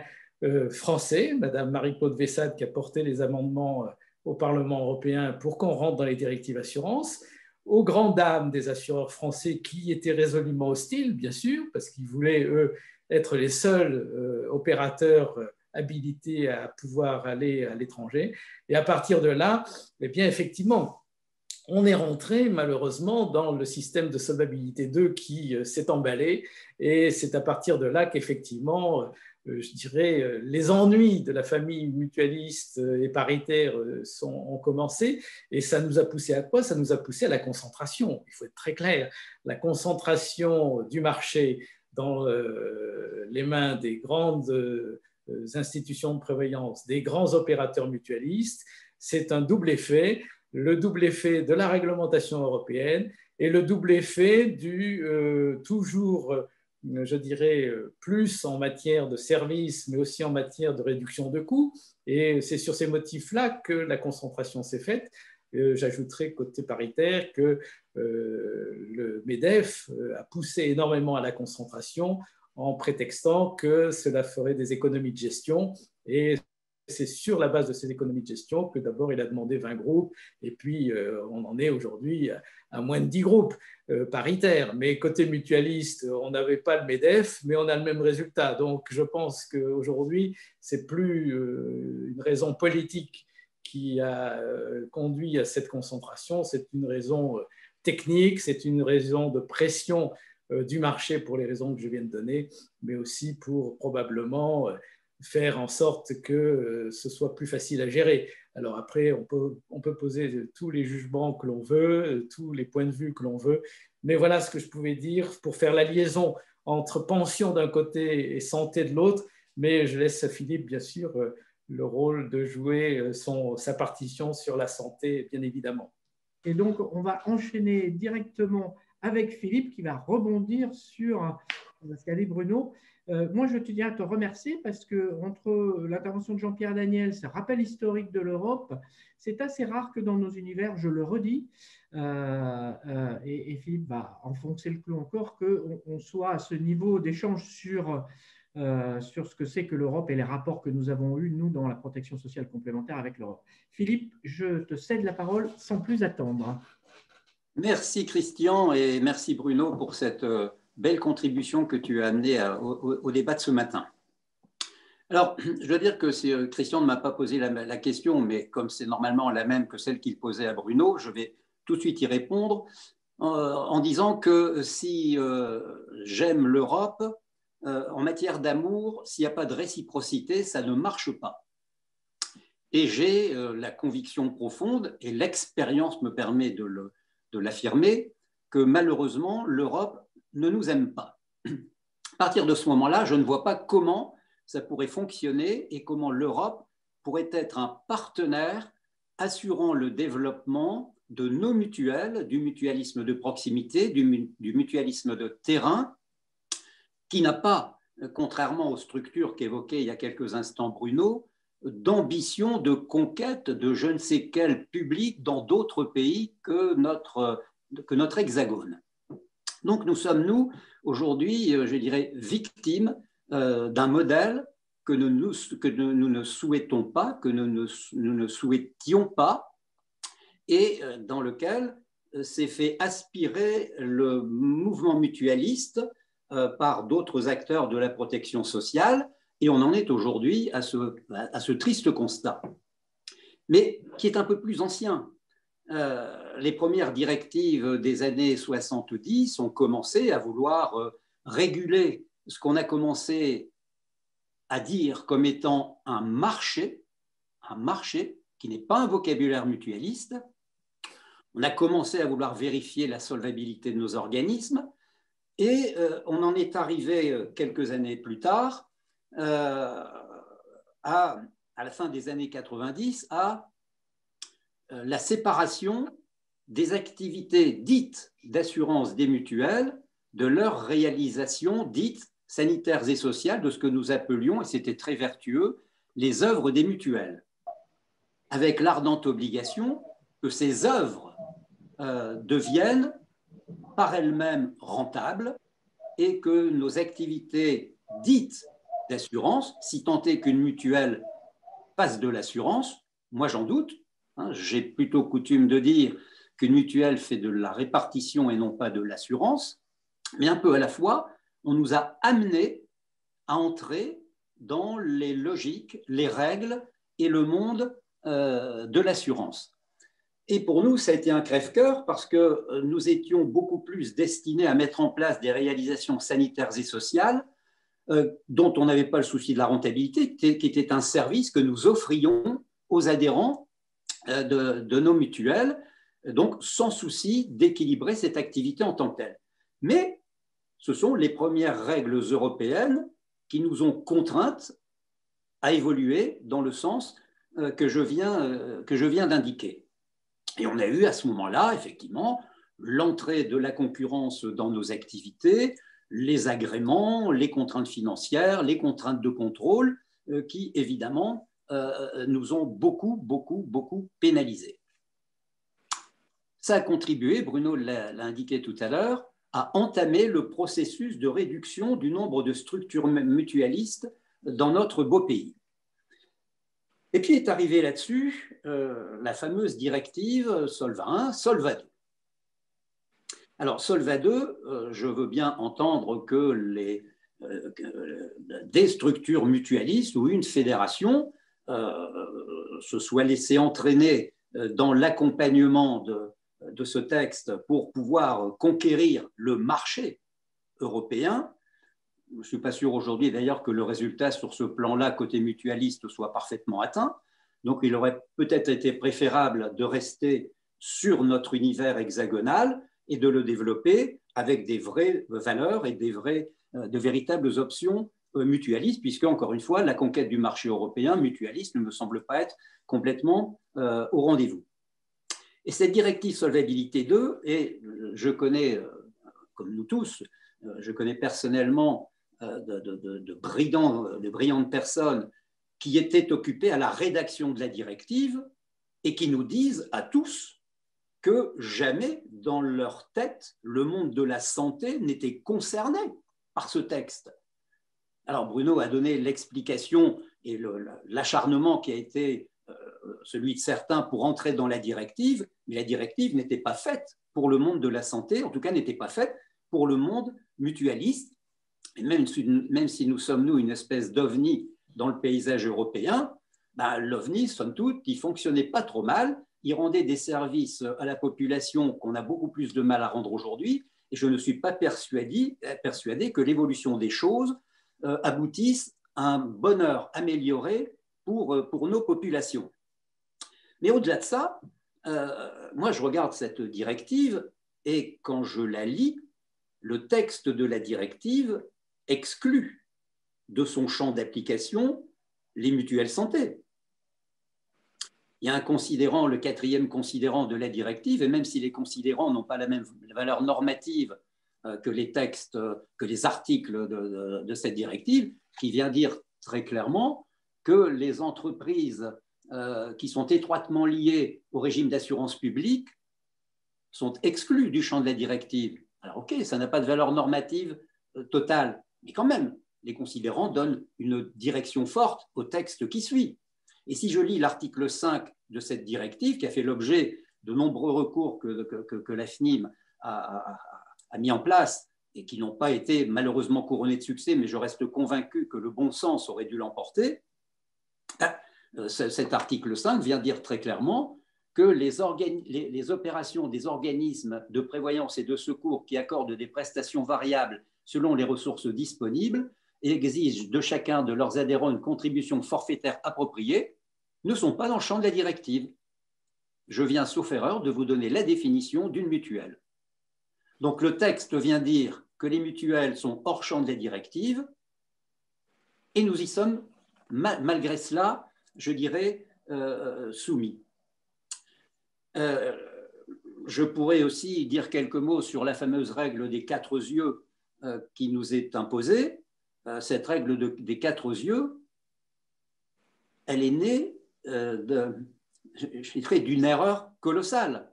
français, Madame Marie-Claude Vessade, qui a porté les amendements au Parlement européen pour qu'on rentre dans les directives assurances, aux grandes dames des assureurs français qui étaient résolument hostiles, bien sûr, parce qu'ils voulaient, eux, être les seuls opérateurs habilités à pouvoir aller à l'étranger. Et à partir de là, eh bien, effectivement, on est rentré malheureusement dans le système de solvabilité 2 qui s'est emballé. Et c'est à partir de là qu'effectivement, je dirais, les ennuis de la famille mutualiste et paritaire ont commencé. Et ça nous a poussé à quoi? Ça nous a poussé à la concentration. Il faut être très clair. La concentration du marché dans les mains des grandes institutions de prévoyance, des grands opérateurs mutualistes, c'est un double effet. Le double effet de la réglementation européenne et le double effet du toujours, je dirais, plus en matière de services, mais aussi en matière de réduction de coûts. Et c'est sur ces motifs-là que la concentration s'est faite. J'ajouterai côté paritaire que le MEDEF a poussé énormément à la concentration en prétextant que cela ferait des économies de gestion. Et c'est sur la base de ces économies de gestion que d'abord il a demandé 20 groupes et puis on en est aujourd'hui à moins de 10 groupes paritaires. Mais côté mutualiste, on n'avait pas le MEDEF, mais on a le même résultat. Donc je pense qu'aujourd'hui, c'est plus une raison politique qui a conduit à cette concentration, c'est une raison technique, c'est une raison de pression du marché pour les raisons que je viens de donner, mais aussi pour probablement faire en sorte que ce soit plus facile à gérer. Alors après, on peut poser tous les jugements que l'on veut, tous les points de vue que l'on veut, mais voilà ce que je pouvais dire pour faire la liaison entre pension d'un côté et santé de l'autre, mais je laisse à Philippe, bien sûr, le rôle de jouer sa partition sur la santé, bien évidemment. Et donc, on va enchaîner directement avec Philippe qui va rebondir sur ce qu'a dit Bruno. Moi, je tiens à te remercier parce que entre l'intervention de Jean-Pierre Daniel, ce rappel historique de l'Europe, c'est assez rare que dans nos univers, je le redis, et Philippe va enfoncer le clou encore, qu'on soit à ce niveau d'échange sur ce que c'est que l'Europe et les rapports que nous avons eus, nous, dans la protection sociale complémentaire avec l'Europe. Philippe, je te cède la parole sans plus attendre. Merci Christian et merci Bruno pour cette belle contribution que tu as amenée au débat de ce matin. Alors, je dois dire que Christian ne m'a pas posé la question, mais comme c'est normalement la même que celle qu'il posait à Bruno, je vais tout de suite y répondre en disant que si j'aime l'Europe, en matière d'amour, s'il n'y a pas de réciprocité, ça ne marche pas. Et j'ai la conviction profonde, et l'expérience me permet de l'affirmer, que malheureusement, l'Europe ne nous aime pas. À partir de ce moment-là, je ne vois pas comment ça pourrait fonctionner et comment l'Europe pourrait être un partenaire assurant le développement de nos mutuelles, du mutualisme de proximité, du mutualisme de terrain, qui n'a pas, contrairement aux structures qu'évoquait il y a quelques instants Bruno, d'ambition de conquête de je ne sais quel public dans d'autres pays que notre hexagone. Donc nous sommes, nous, aujourd'hui, je dirais, victimes d'un modèle que nous ne souhaitons pas, que nous ne souhaitions pas, et dans lequel s'est fait aspirer le mouvement mutualiste par d'autres acteurs de la protection sociale, et on en est aujourd'hui à ce triste constat, mais qui est un peu plus ancien. Les premières directives des années 70 ont commencé à vouloir réguler ce qu'on a commencé à dire comme étant un marché qui n'est pas un vocabulaire mutualiste. On a commencé à vouloir vérifier la solvabilité de nos organismes et on en est arrivé quelques années plus tard à la fin des années 90 à la séparation des activités dites d'assurance des mutuelles de leur réalisation dite sanitaires et sociales, de ce que nous appelions, et c'était très vertueux, les œuvres des mutuelles, avec l'ardente obligation que ces œuvres deviennent par elles-mêmes rentables et que nos activités dites d'assurance, si tant est qu'une mutuelle fasse de l'assurance, moi j'en doute, hein, j'ai plutôt coutume de dire qu'une mutuelle fait de la répartition et non pas de l'assurance, mais un peu à la fois, on nous a amenés à entrer dans les logiques, les règles et le monde de l'assurance. Et pour nous, ça a été un crève-cœur parce que nous étions beaucoup plus destinés à mettre en place des réalisations sanitaires et sociales dont on n'avait pas le souci de la rentabilité, qui était un service que nous offrions aux adhérents de nos mutuelles, donc sans souci d'équilibrer cette activité en tant que telle. Mais ce sont les premières règles européennes qui nous ont contraintes à évoluer dans le sens que je viens d'indiquer. Et on a eu à ce moment-là, effectivement, l'entrée de la concurrence dans nos activités, les agréments, les contraintes financières, les contraintes de contrôle qui, évidemment, nous ont beaucoup pénalisés. Ça a contribué, Bruno l'a indiqué tout à l'heure, à entamer le processus de réduction du nombre de structures mutualistes dans notre beau pays. Et puis est arrivée là-dessus la fameuse directive Solva 1, Solva 2. Alors, Solva 2, je veux bien entendre que des structures mutualistes ou une fédération se soient laissées entraîner dans l'accompagnement de ce texte pour pouvoir conquérir le marché européen. Je ne suis pas sûr aujourd'hui d'ailleurs que le résultat sur ce plan-là, côté mutualiste, soit parfaitement atteint. Donc il aurait peut-être été préférable de rester sur notre univers hexagonal et de le développer avec des vraies valeurs et de véritables options mutualistes, puisque, encore une fois, la conquête du marché européen mutualiste ne me semble pas être complètement au rendez-vous. Et cette directive Solvabilité 2, et je connais, comme nous tous, je connais personnellement de brillantes personnes qui étaient occupées à la rédaction de la directive et qui nous disent à tous que jamais dans leur tête le monde de la santé n'était concerné par ce texte. Alors Bruno a donné l'explication et l'acharnement qui a été celui de certains pour entrer dans la directive, mais la directive n'était pas faite pour le monde de la santé, en tout cas n'était pas faite pour le monde mutualiste. Et même si nous sommes, nous, une espèce d'ovni dans le paysage européen, l'ovni, somme toute, il ne fonctionnait pas trop mal, il rendait des services à la population qu'on a beaucoup plus de mal à rendre aujourd'hui, et je ne suis pas persuadé que l'évolution des choses aboutisse à un bonheur amélioré pour nos populations. Mais au-delà de ça, moi je regarde cette directive et quand je la lis, le texte de la directive exclut de son champ d'application les mutuelles santé. Il y a un considérant, le 4e considérant de la directive, et même si les considérants n'ont pas la même valeur normative que les textes, que les articles de cette directive, qui vient dire très clairement que les entreprises qui sont étroitement liées au régime d'assurance publique sont exclues du champ de la directive. Alors ok, ça n'a pas de valeur normative totale, mais quand même, les considérants donnent une direction forte au texte qui suit. Et si je lis l'article 5 de cette directive, qui a fait l'objet de nombreux recours que la FNIM a mis en place et qui n'ont pas été malheureusement couronnés de succès, mais je reste convaincu que le bon sens aurait dû l'emporter, cet article 5 vient dire très clairement que les opérations des organismes de prévoyance et de secours qui accordent des prestations variables selon les ressources disponibles et exigent de chacun de leurs adhérents une contribution forfaitaire appropriée, ne sont pas dans le champ de la directive. Je viens, sauf erreur, de vous donner la définition d'une mutuelle. Donc le texte vient dire que les mutuelles sont hors champ de la directive et nous y sommes, malgré cela, je dirais, soumis. Je pourrais aussi dire quelques mots sur la fameuse règle des 4 yeux qui nous est imposée. Cette règle des 4 yeux, elle est née d'une erreur colossale.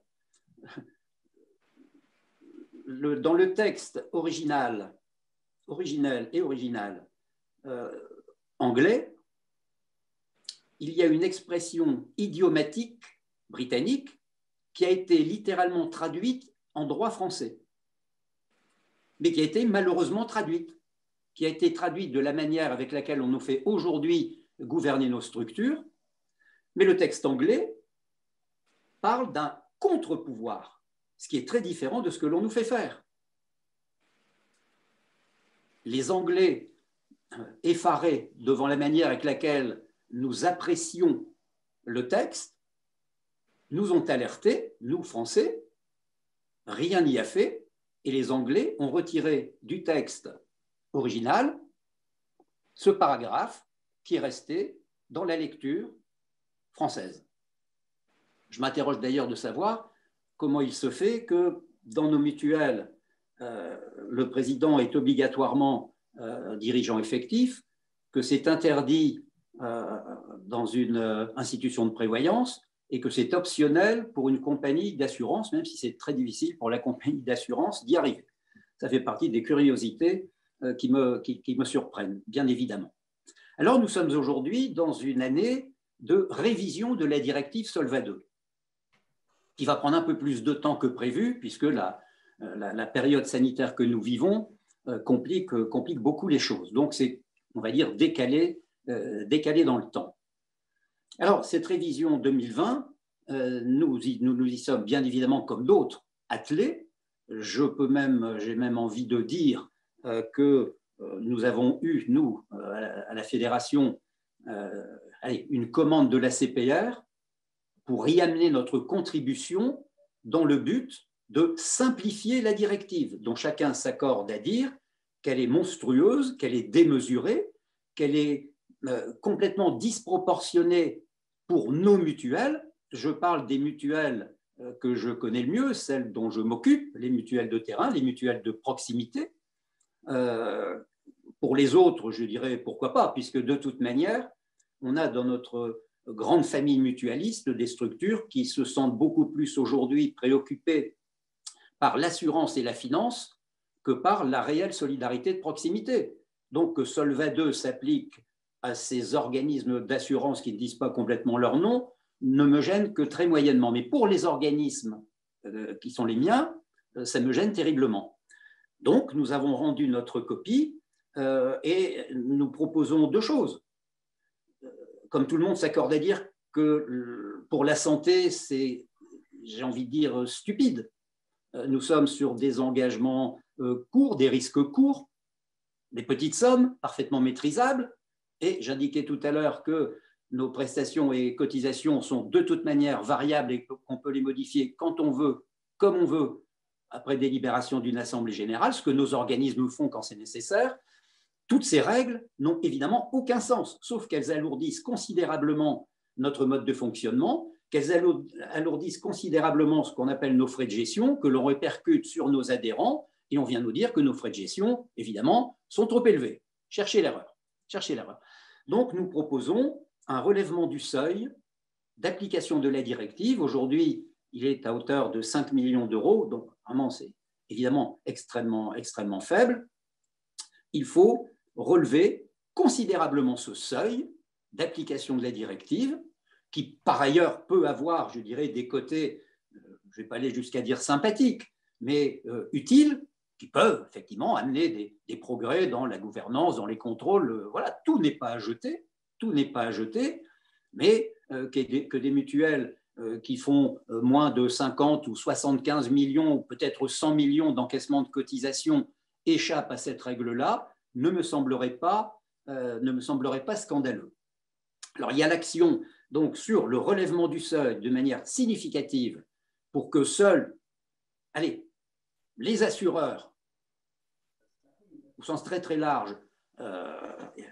Dans le texte originel anglais, il y a une expression idiomatique britannique qui a été littéralement traduite en droit français, mais qui a été malheureusement traduite, qui a été traduite de la manière avec laquelle on nous fait aujourd'hui gouverner nos structures, mais le texte anglais parle d'un contre-pouvoir, ce qui est très différent de ce que l'on nous fait faire. Les Anglais, effarés devant la manière avec laquelle nous apprécions le texte, nous ont alertés, nous Français, rien n'y a fait, et les Anglais ont retiré du texte original ce paragraphe qui est resté dans la lecture française. Je m'interroge d'ailleurs de savoir comment il se fait que dans nos mutuelles, le président est obligatoirement dirigeant effectif, que c'est interdit dans une institution de prévoyance et que c'est optionnel pour une compagnie d'assurance, même si c'est très difficile pour la compagnie d'assurance d'y arriver. Ça fait partie des curiosités qui me surprennent, bien évidemment. Alors, nous sommes aujourd'hui dans une année de révision de la directive Solvay II, qui va prendre un peu plus de temps que prévu, puisque la période sanitaire que nous vivons complique beaucoup les choses. Donc, c'est, on va dire, décalé dans le temps. Alors, cette révision 2020, nous y sommes bien évidemment, comme d'autres, attelés. J'ai même envie de dire que nous avons eu, nous, à la Fédération, une commande de la CPR pour y amener notre contribution dans le but de simplifier la directive, dont chacun s'accorde à dire qu'elle est monstrueuse, qu'elle est démesurée, qu'elle est complètement disproportionnée pour nos mutuelles. Je parle des mutuelles que je connais le mieux, celles dont je m'occupe, les mutuelles de terrain, les mutuelles de proximité. Pour les autres, je dirais pourquoi pas, puisque de toute manière, on a dans notre grande famille mutualiste des structures qui se sentent beaucoup plus aujourd'hui préoccupées par l'assurance et la finance que par la réelle solidarité de proximité. Donc que Solvay II s'applique à ces organismes d'assurance qui ne disent pas complètement leur nom ne me gêne que très moyennement. Mais pour les organismes qui sont les miens, ça me gêne terriblement. Donc nous avons rendu notre copie et nous proposons 2 choses. Comme tout le monde s'accorde à dire que pour la santé, c'est, j'ai envie de dire, stupide. Nous sommes sur des engagements courts, des risques courts, des petites sommes parfaitement maîtrisables. Et j'indiquais tout à l'heure que nos prestations et cotisations sont de toute manière variables et qu'on peut les modifier quand on veut, comme on veut, après délibération d'une assemblée générale, ce que nos organismes font quand c'est nécessaire. Toutes ces règles n'ont évidemment aucun sens, sauf qu'elles alourdissent considérablement notre mode de fonctionnement, qu'elles alourdissent considérablement ce qu'on appelle nos frais de gestion, que l'on répercute sur nos adhérents, et on vient nous dire que nos frais de gestion, évidemment, sont trop élevés. Cherchez l'erreur. Donc, nous proposons un relèvement du seuil d'application de la directive. Aujourd'hui, il est à hauteur de 5 millions d'euros, donc vraiment, c'est évidemment extrêmement faible. Il faut relever considérablement ce seuil d'application de la directive, qui par ailleurs peut avoir, je dirais, des côtés, je ne vais pas aller jusqu'à dire sympathiques, mais utiles, qui peuvent effectivement amener des progrès dans la gouvernance, dans les contrôles. Voilà, tout n'est pas à jeter, mais que des mutuelles qui font moins de 50 ou 75 millions, ou peut-être 100 millions d'encaissements de cotisations, échappe à cette règle-là ne me semblerait pas scandaleux. Alors, il y a l'action donc sur le relèvement du seuil de manière significative pour que seuls, les assureurs, au sens très très large,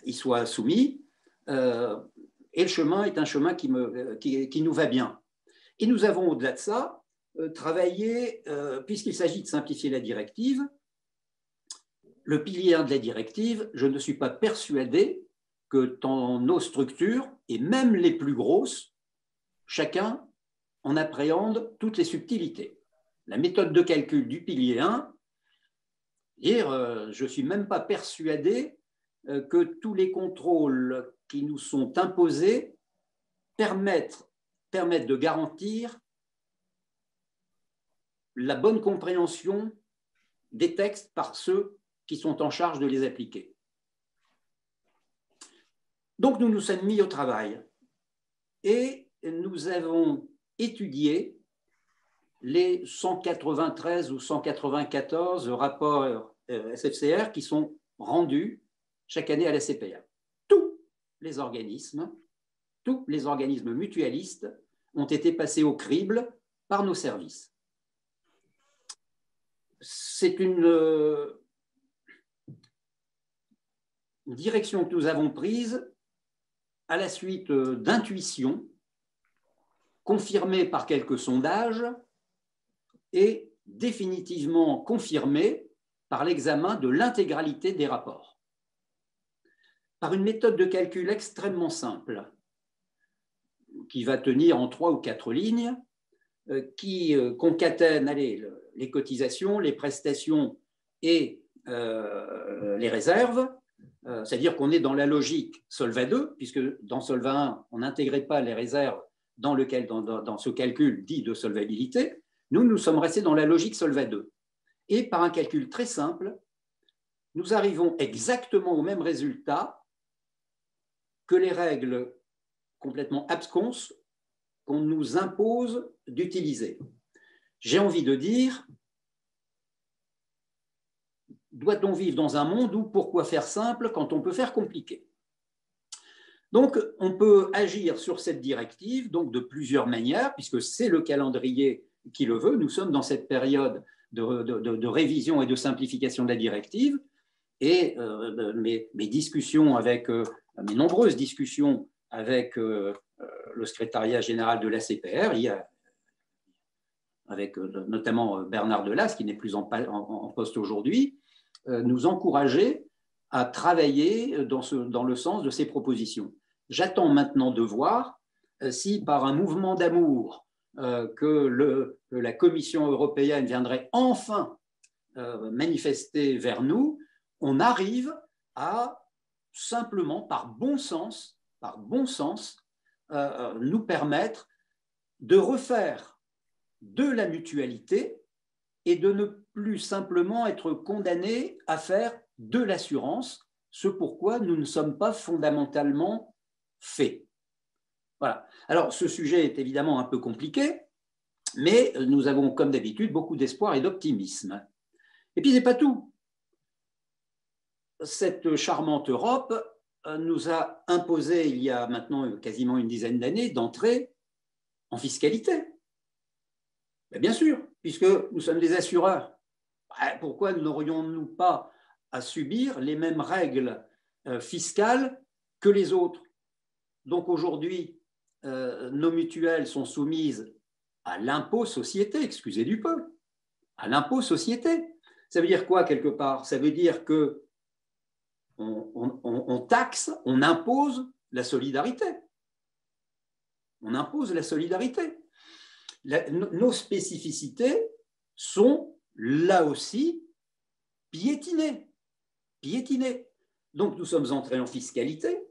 y soient soumis. Et le chemin est un chemin qui nous va bien. Et nous avons, au-delà de ça, travaillé, puisqu'il s'agit de simplifier la directive, le pilier 1 de la directive, je ne suis pas persuadé que dans nos structures, et même les plus grosses, chacun en appréhende toutes les subtilités. La méthode de calcul du pilier 1, je ne suis même pas persuadé que tous les contrôles qui nous sont imposés permettent de garantir la bonne compréhension des textes par ceux qui sont en charge de les appliquer. Donc nous nous sommes mis au travail et nous avons étudié les 193 ou 194 rapports SFCR qui sont rendus chaque année à la CPR. Tous les organismes mutualistes ont été passés au crible par nos services. C'est une direction que nous avons prise à la suite d'intuitions confirmées par quelques sondages et définitivement confirmées par l'examen de l'intégralité des rapports. Par une méthode de calcul extrêmement simple, qui va tenir en 3 ou 4 lignes, qui concatène les cotisations, les prestations et les réserves, c'est-à-dire qu'on est dans la logique Solva 2, puisque dans Solva 1, on n'intégrait pas les réserves dans ce calcul dit de solvabilité. Nous sommes restés dans la logique Solva 2. Et par un calcul très simple, nous arrivons exactement au même résultat que les règles complètement absconses qu'on nous impose d'utiliser. J'ai envie de dire, doit-on vivre dans un monde où pourquoi faire simple quand on peut faire compliqué? Donc, on peut agir sur cette directive donc de plusieurs manières, puisque c'est le calendrier qui le veut. Nous sommes dans cette période de révision et de simplification de la directive, et mes discussions avec, mes nombreuses discussions avec le secrétariat général de la CPR, avec notamment Bernard Delas, qui n'est plus en poste aujourd'hui, nous encourager à travailler dans le sens de ces propositions. J'attends maintenant de voir si, par un mouvement d'amour, que la Commission européenne viendrait enfin manifester vers nous, on arrive à simplement, par bon sens, nous permettre de refaire de la mutualité et de ne plus simplement être condamnés à faire de l'assurance, ce pourquoi nous ne sommes pas fondamentalement faits. Voilà. Alors, ce sujet est évidemment un peu compliqué, mais nous avons, comme d'habitude, beaucoup d'espoir et d'optimisme. Et puis, ce n'est pas tout. Cette charmante Europe nous a imposé, il y a maintenant quasiment une dizaine d'années, d'entrer en fiscalité. Bien sûr, puisque nous sommes des assureurs. Pourquoi n'aurions-nous pas à subir les mêmes règles fiscales que les autres? Donc aujourd'hui, nos mutuelles sont soumises à l'impôt société, excusez du peu, à l'impôt société. Ça veut dire quoi quelque part? Ça veut dire que on taxe, on impose la solidarité. On impose la solidarité. Nos spécificités sont là aussi piétinées. Donc nous sommes entrés en fiscalité,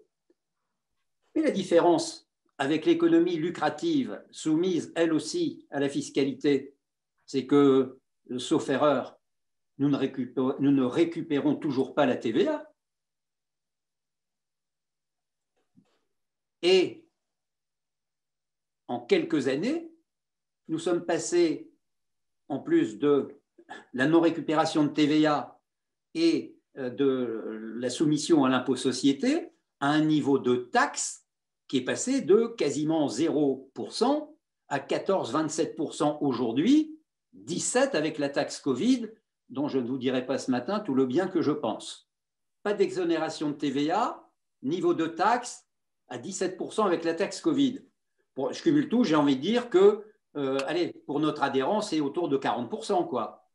mais la différence avec l'économie lucrative soumise elle aussi à la fiscalité, c'est que, sauf erreur, nous ne récupérons toujours pas la TVA. Et en quelques années, nous sommes passés, en plus de la non-récupération de TVA, et de la soumission à l'impôt société à un niveau de taxe qui est passé de quasiment 0% à 14-27% aujourd'hui, 17% avec la taxe Covid, dont je ne vous dirai pas ce matin tout le bien que je pense. Pas d'exonération de TVA, niveau de taxe à 17% avec la taxe Covid. Bon, je cumule tout, j'ai envie de dire que, allez, pour notre adhérent, c'est autour de 40%, quoi.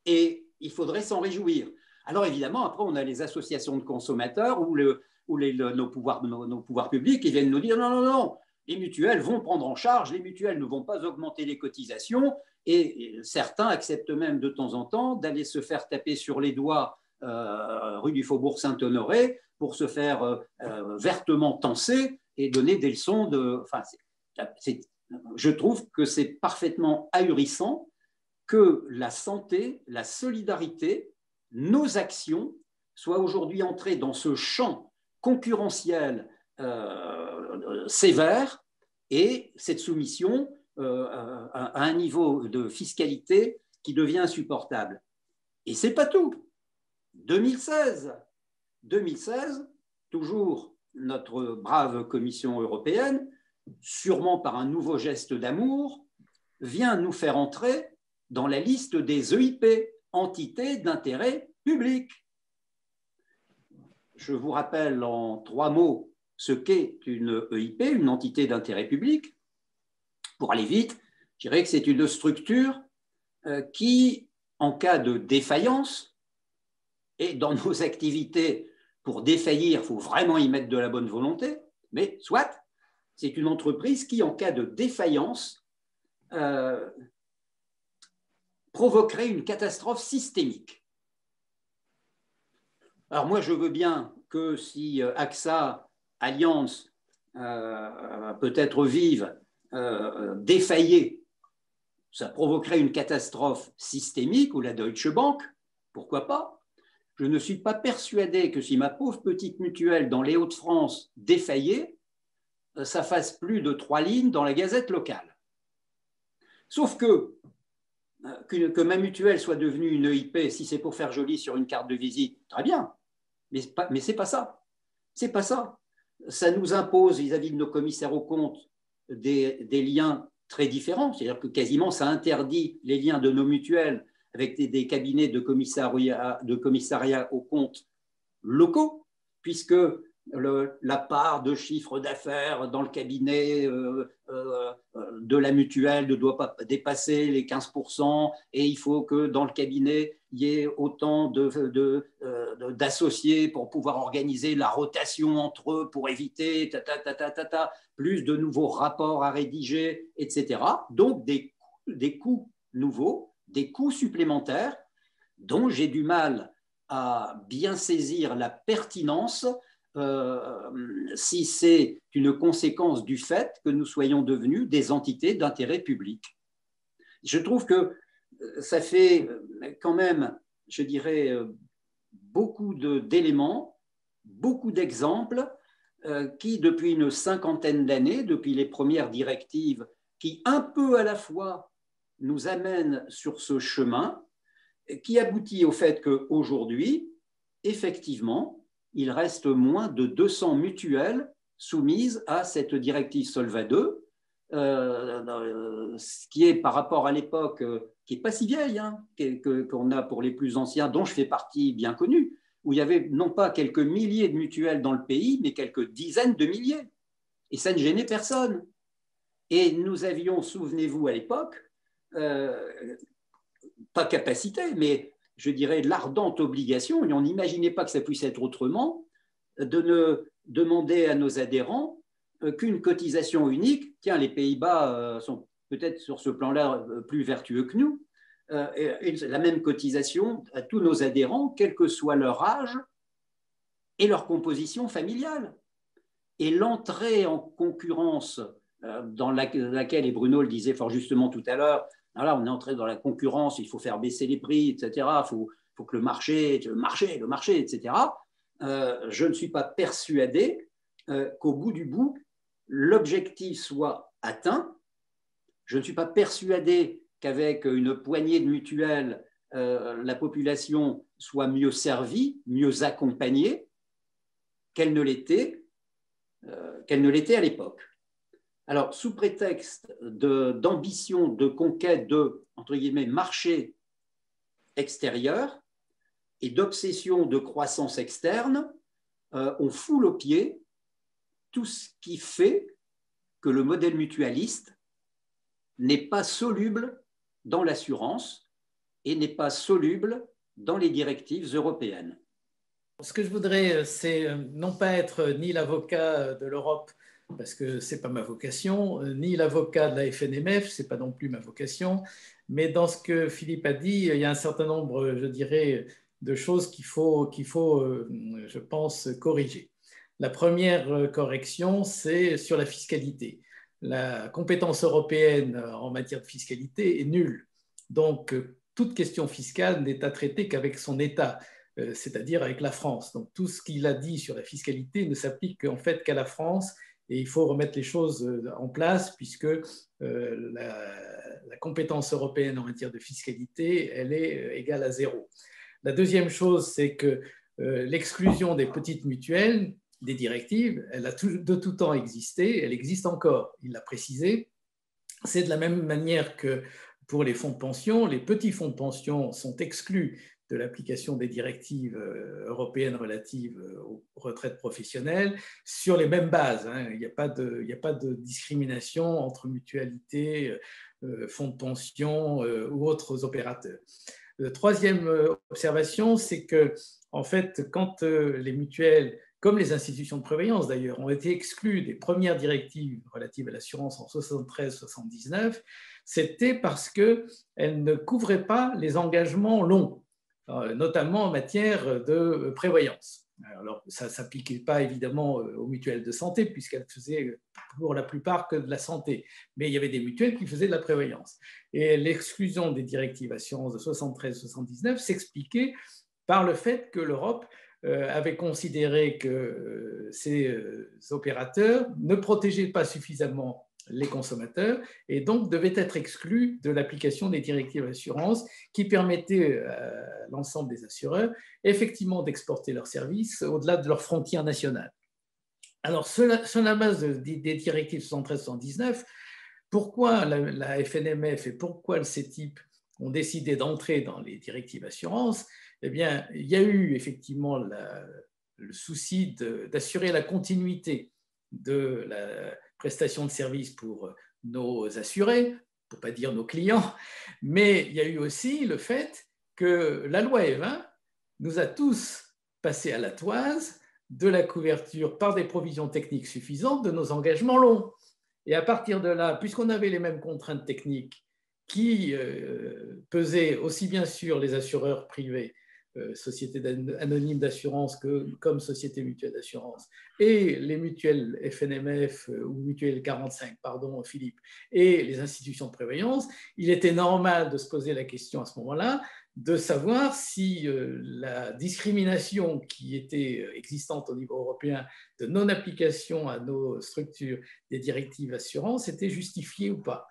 Et il faudrait s'en réjouir. Alors évidemment, après, on a les associations de consommateurs ou nos pouvoirs publics qui viennent nous dire non, non, non, les mutuelles vont prendre en charge, les mutuelles ne vont pas augmenter les cotisations, et certains acceptent même de temps en temps d'aller se faire taper sur les doigts rue du Faubourg Saint-Honoré pour se faire vertement tancer et donner des leçons de… Enfin, je trouve que c'est parfaitement ahurissant que la santé, la solidarité, nos actions soient aujourd'hui entrées dans ce champ concurrentiel sévère et cette soumission à un niveau de fiscalité qui devient insupportable. Et ce n'est pas tout. 2016, toujours notre brave Commission européenne, sûrement par un nouveau geste d'amour, vient nous faire entrer dans la liste des EIP, entités d'intérêt public. Je vous rappelle en 3 mots ce qu'est une EIP, une entité d'intérêt public. Pour aller vite, je dirais que c'est une structure qui, en cas de défaillance, et dans nos activités, pour défaillir, il faut vraiment y mettre de la bonne volonté, mais soit, c'est une entreprise qui, en cas de défaillance, provoquerait une catastrophe systémique. Alors moi, je veux bien que si AXA, Allianz, peut-être Vive, défaillait, ça provoquerait une catastrophe systémique, ou la Deutsche Bank, pourquoi pas? Je ne suis pas persuadé que si ma pauvre petite mutuelle dans les Hauts-de-France défaillait, ça fasse plus de 3 lignes dans la gazette locale. Sauf que ma mutuelle soit devenue une EIP, si c'est pour faire joli sur une carte de visite, très bien, mais ce n'est pas ça. C'est pas ça. Ça nous impose vis-à-vis de nos commissaires aux comptes des liens très différents, c'est-à-dire que quasiment ça interdit les liens de nos mutuelles avec des cabinets de commissariat aux comptes locaux, puisque la part de chiffre d'affaires dans le cabinet de la mutuelle ne doit pas dépasser les 15%, et il faut que dans le cabinet, il y ait autant d'associés pour pouvoir organiser la rotation entre eux, pour éviter plus de nouveaux rapports à rédiger, etc. Donc des coûts nouveaux, des coûts supplémentaires dont j'ai du mal à bien saisir la pertinence si c'est une conséquence du fait que nous soyons devenus des entités d'intérêt public. Je trouve que ça fait quand même, je dirais, beaucoup d'éléments, beaucoup d'exemples qui, depuis une 50aine d'années, depuis les premières directives qui, un peu à la fois, nous amènent sur ce chemin, qui aboutit au fait qu'aujourd'hui, effectivement, il reste moins de 200 mutuelles soumises à cette directive Solva 2, ce qui est par rapport à l'époque, qui n'est pas si vieille, hein, qu'on a pour les plus anciens, dont je fais partie bien connue, où il y avait non pas quelques milliers de mutuelles dans le pays, mais quelques dizaines de milliers. Et ça ne gênait personne. Et nous avions, souvenez-vous à l'époque, pas capacité, mais je dirais l'ardente obligation, et on n'imaginait pas que ça puisse être autrement, de ne demander à nos adhérents qu'une cotisation unique. Tiens, les Pays-Bas sont peut-être sur ce plan-là plus vertueux que nous, et la même cotisation à tous nos adhérents, quel que soit leur âge et leur composition familiale. Et l'entrée en concurrence dans laquelle, et Bruno le disait fort justement tout à l'heure, voilà, on est entré dans la concurrence, il faut faire baisser les prix, etc. Il faut que le marché, etc. Je ne suis pas persuadé qu'au bout du bout, l'objectif soit atteint. Je ne suis pas persuadé qu'avec une poignée de mutuelles, la population soit mieux servie, mieux accompagnée qu'elle ne l'était à l'époque. Alors, sous prétexte d'ambition de conquête de, entre guillemets, marché extérieur et d'obsession de croissance externe, on foule aux pieds tout ce qui fait que le modèle mutualiste n'est pas soluble dans l'assurance et n'est pas soluble dans les directives européennes. Ce que je voudrais, c'est non pas être ni l'avocat de l'Europe, parce que ce n'est pas ma vocation, ni l'avocat de la FNMF, ce n'est pas non plus ma vocation, mais dans ce que Philippe a dit, il y a un certain nombre, je dirais, de choses qu'il faut, je pense, corriger. La première correction, c'est sur la fiscalité. La compétence européenne en matière de fiscalité est nulle. Donc, toute question fiscale n'est à traiter qu'avec son État, c'est-à-dire avec la France. Donc, tout ce qu'il a dit sur la fiscalité ne s'applique en fait qu'à la France et il faut remettre les choses en place puisque la compétence européenne en matière de fiscalité, elle est égale à 0. La deuxième chose, c'est que l'exclusion des petites mutuelles, des directives, elle a de tout temps existé, elle existe encore, il l'a précisé. C'est de la même manière que pour les fonds de pension, les petits fonds de pension sont exclus de l'application des directives européennes relatives aux retraites professionnelles sur les mêmes bases. Il n'y a pas de discrimination entre mutualités, fonds de pension ou autres opérateurs. La troisième observation, c'est que, en fait, quand les mutuelles, comme les institutions de prévoyance d'ailleurs, ont été exclues des premières directives relatives à l'assurance en 73-79, c'était parce qu'elles ne couvraient pas les engagements longs, notamment en matière de prévoyance. Alors, ça ne s'appliquait pas évidemment aux mutuelles de santé, puisqu'elles faisaient pour la plupart que de la santé, mais il y avait des mutuelles qui faisaient de la prévoyance. Et l'exclusion des directives assurance de 73-79 s'expliquait par le fait que l'Europe avait considéré que ces opérateurs ne protégeaient pas suffisamment les consommateurs et donc devaient être exclus de l'application des directives d'assurance qui permettaient à l'ensemble des assureurs effectivement d'exporter leurs services au-delà de leurs frontières nationales. Alors, sur la base des directives 73-79, pourquoi la FNMF et pourquoi le CETIP ont décidé d'entrer dans les directives assurance? Eh bien, il y a eu effectivement le souci d'assurer la continuité de la prestation de services pour nos assurés, pour ne pas dire nos clients, mais il y a eu aussi le fait que la loi E20 nous a tous passé à la toise de la couverture par des provisions techniques suffisantes de nos engagements longs. Et à partir de là, puisqu'on avait les mêmes contraintes techniques qui pesaient aussi bien sur les assureurs privés, sociétés anonymes d'assurance comme sociétés mutuelles d'assurance, et les mutuelles FNMF ou mutuelles 45, pardon Philippe, et les institutions de prévoyance, il était normal de se poser la question à ce moment-là de savoir si la discrimination qui était existante au niveau européen de non-application à nos structures des directives assurance était justifiée ou pas.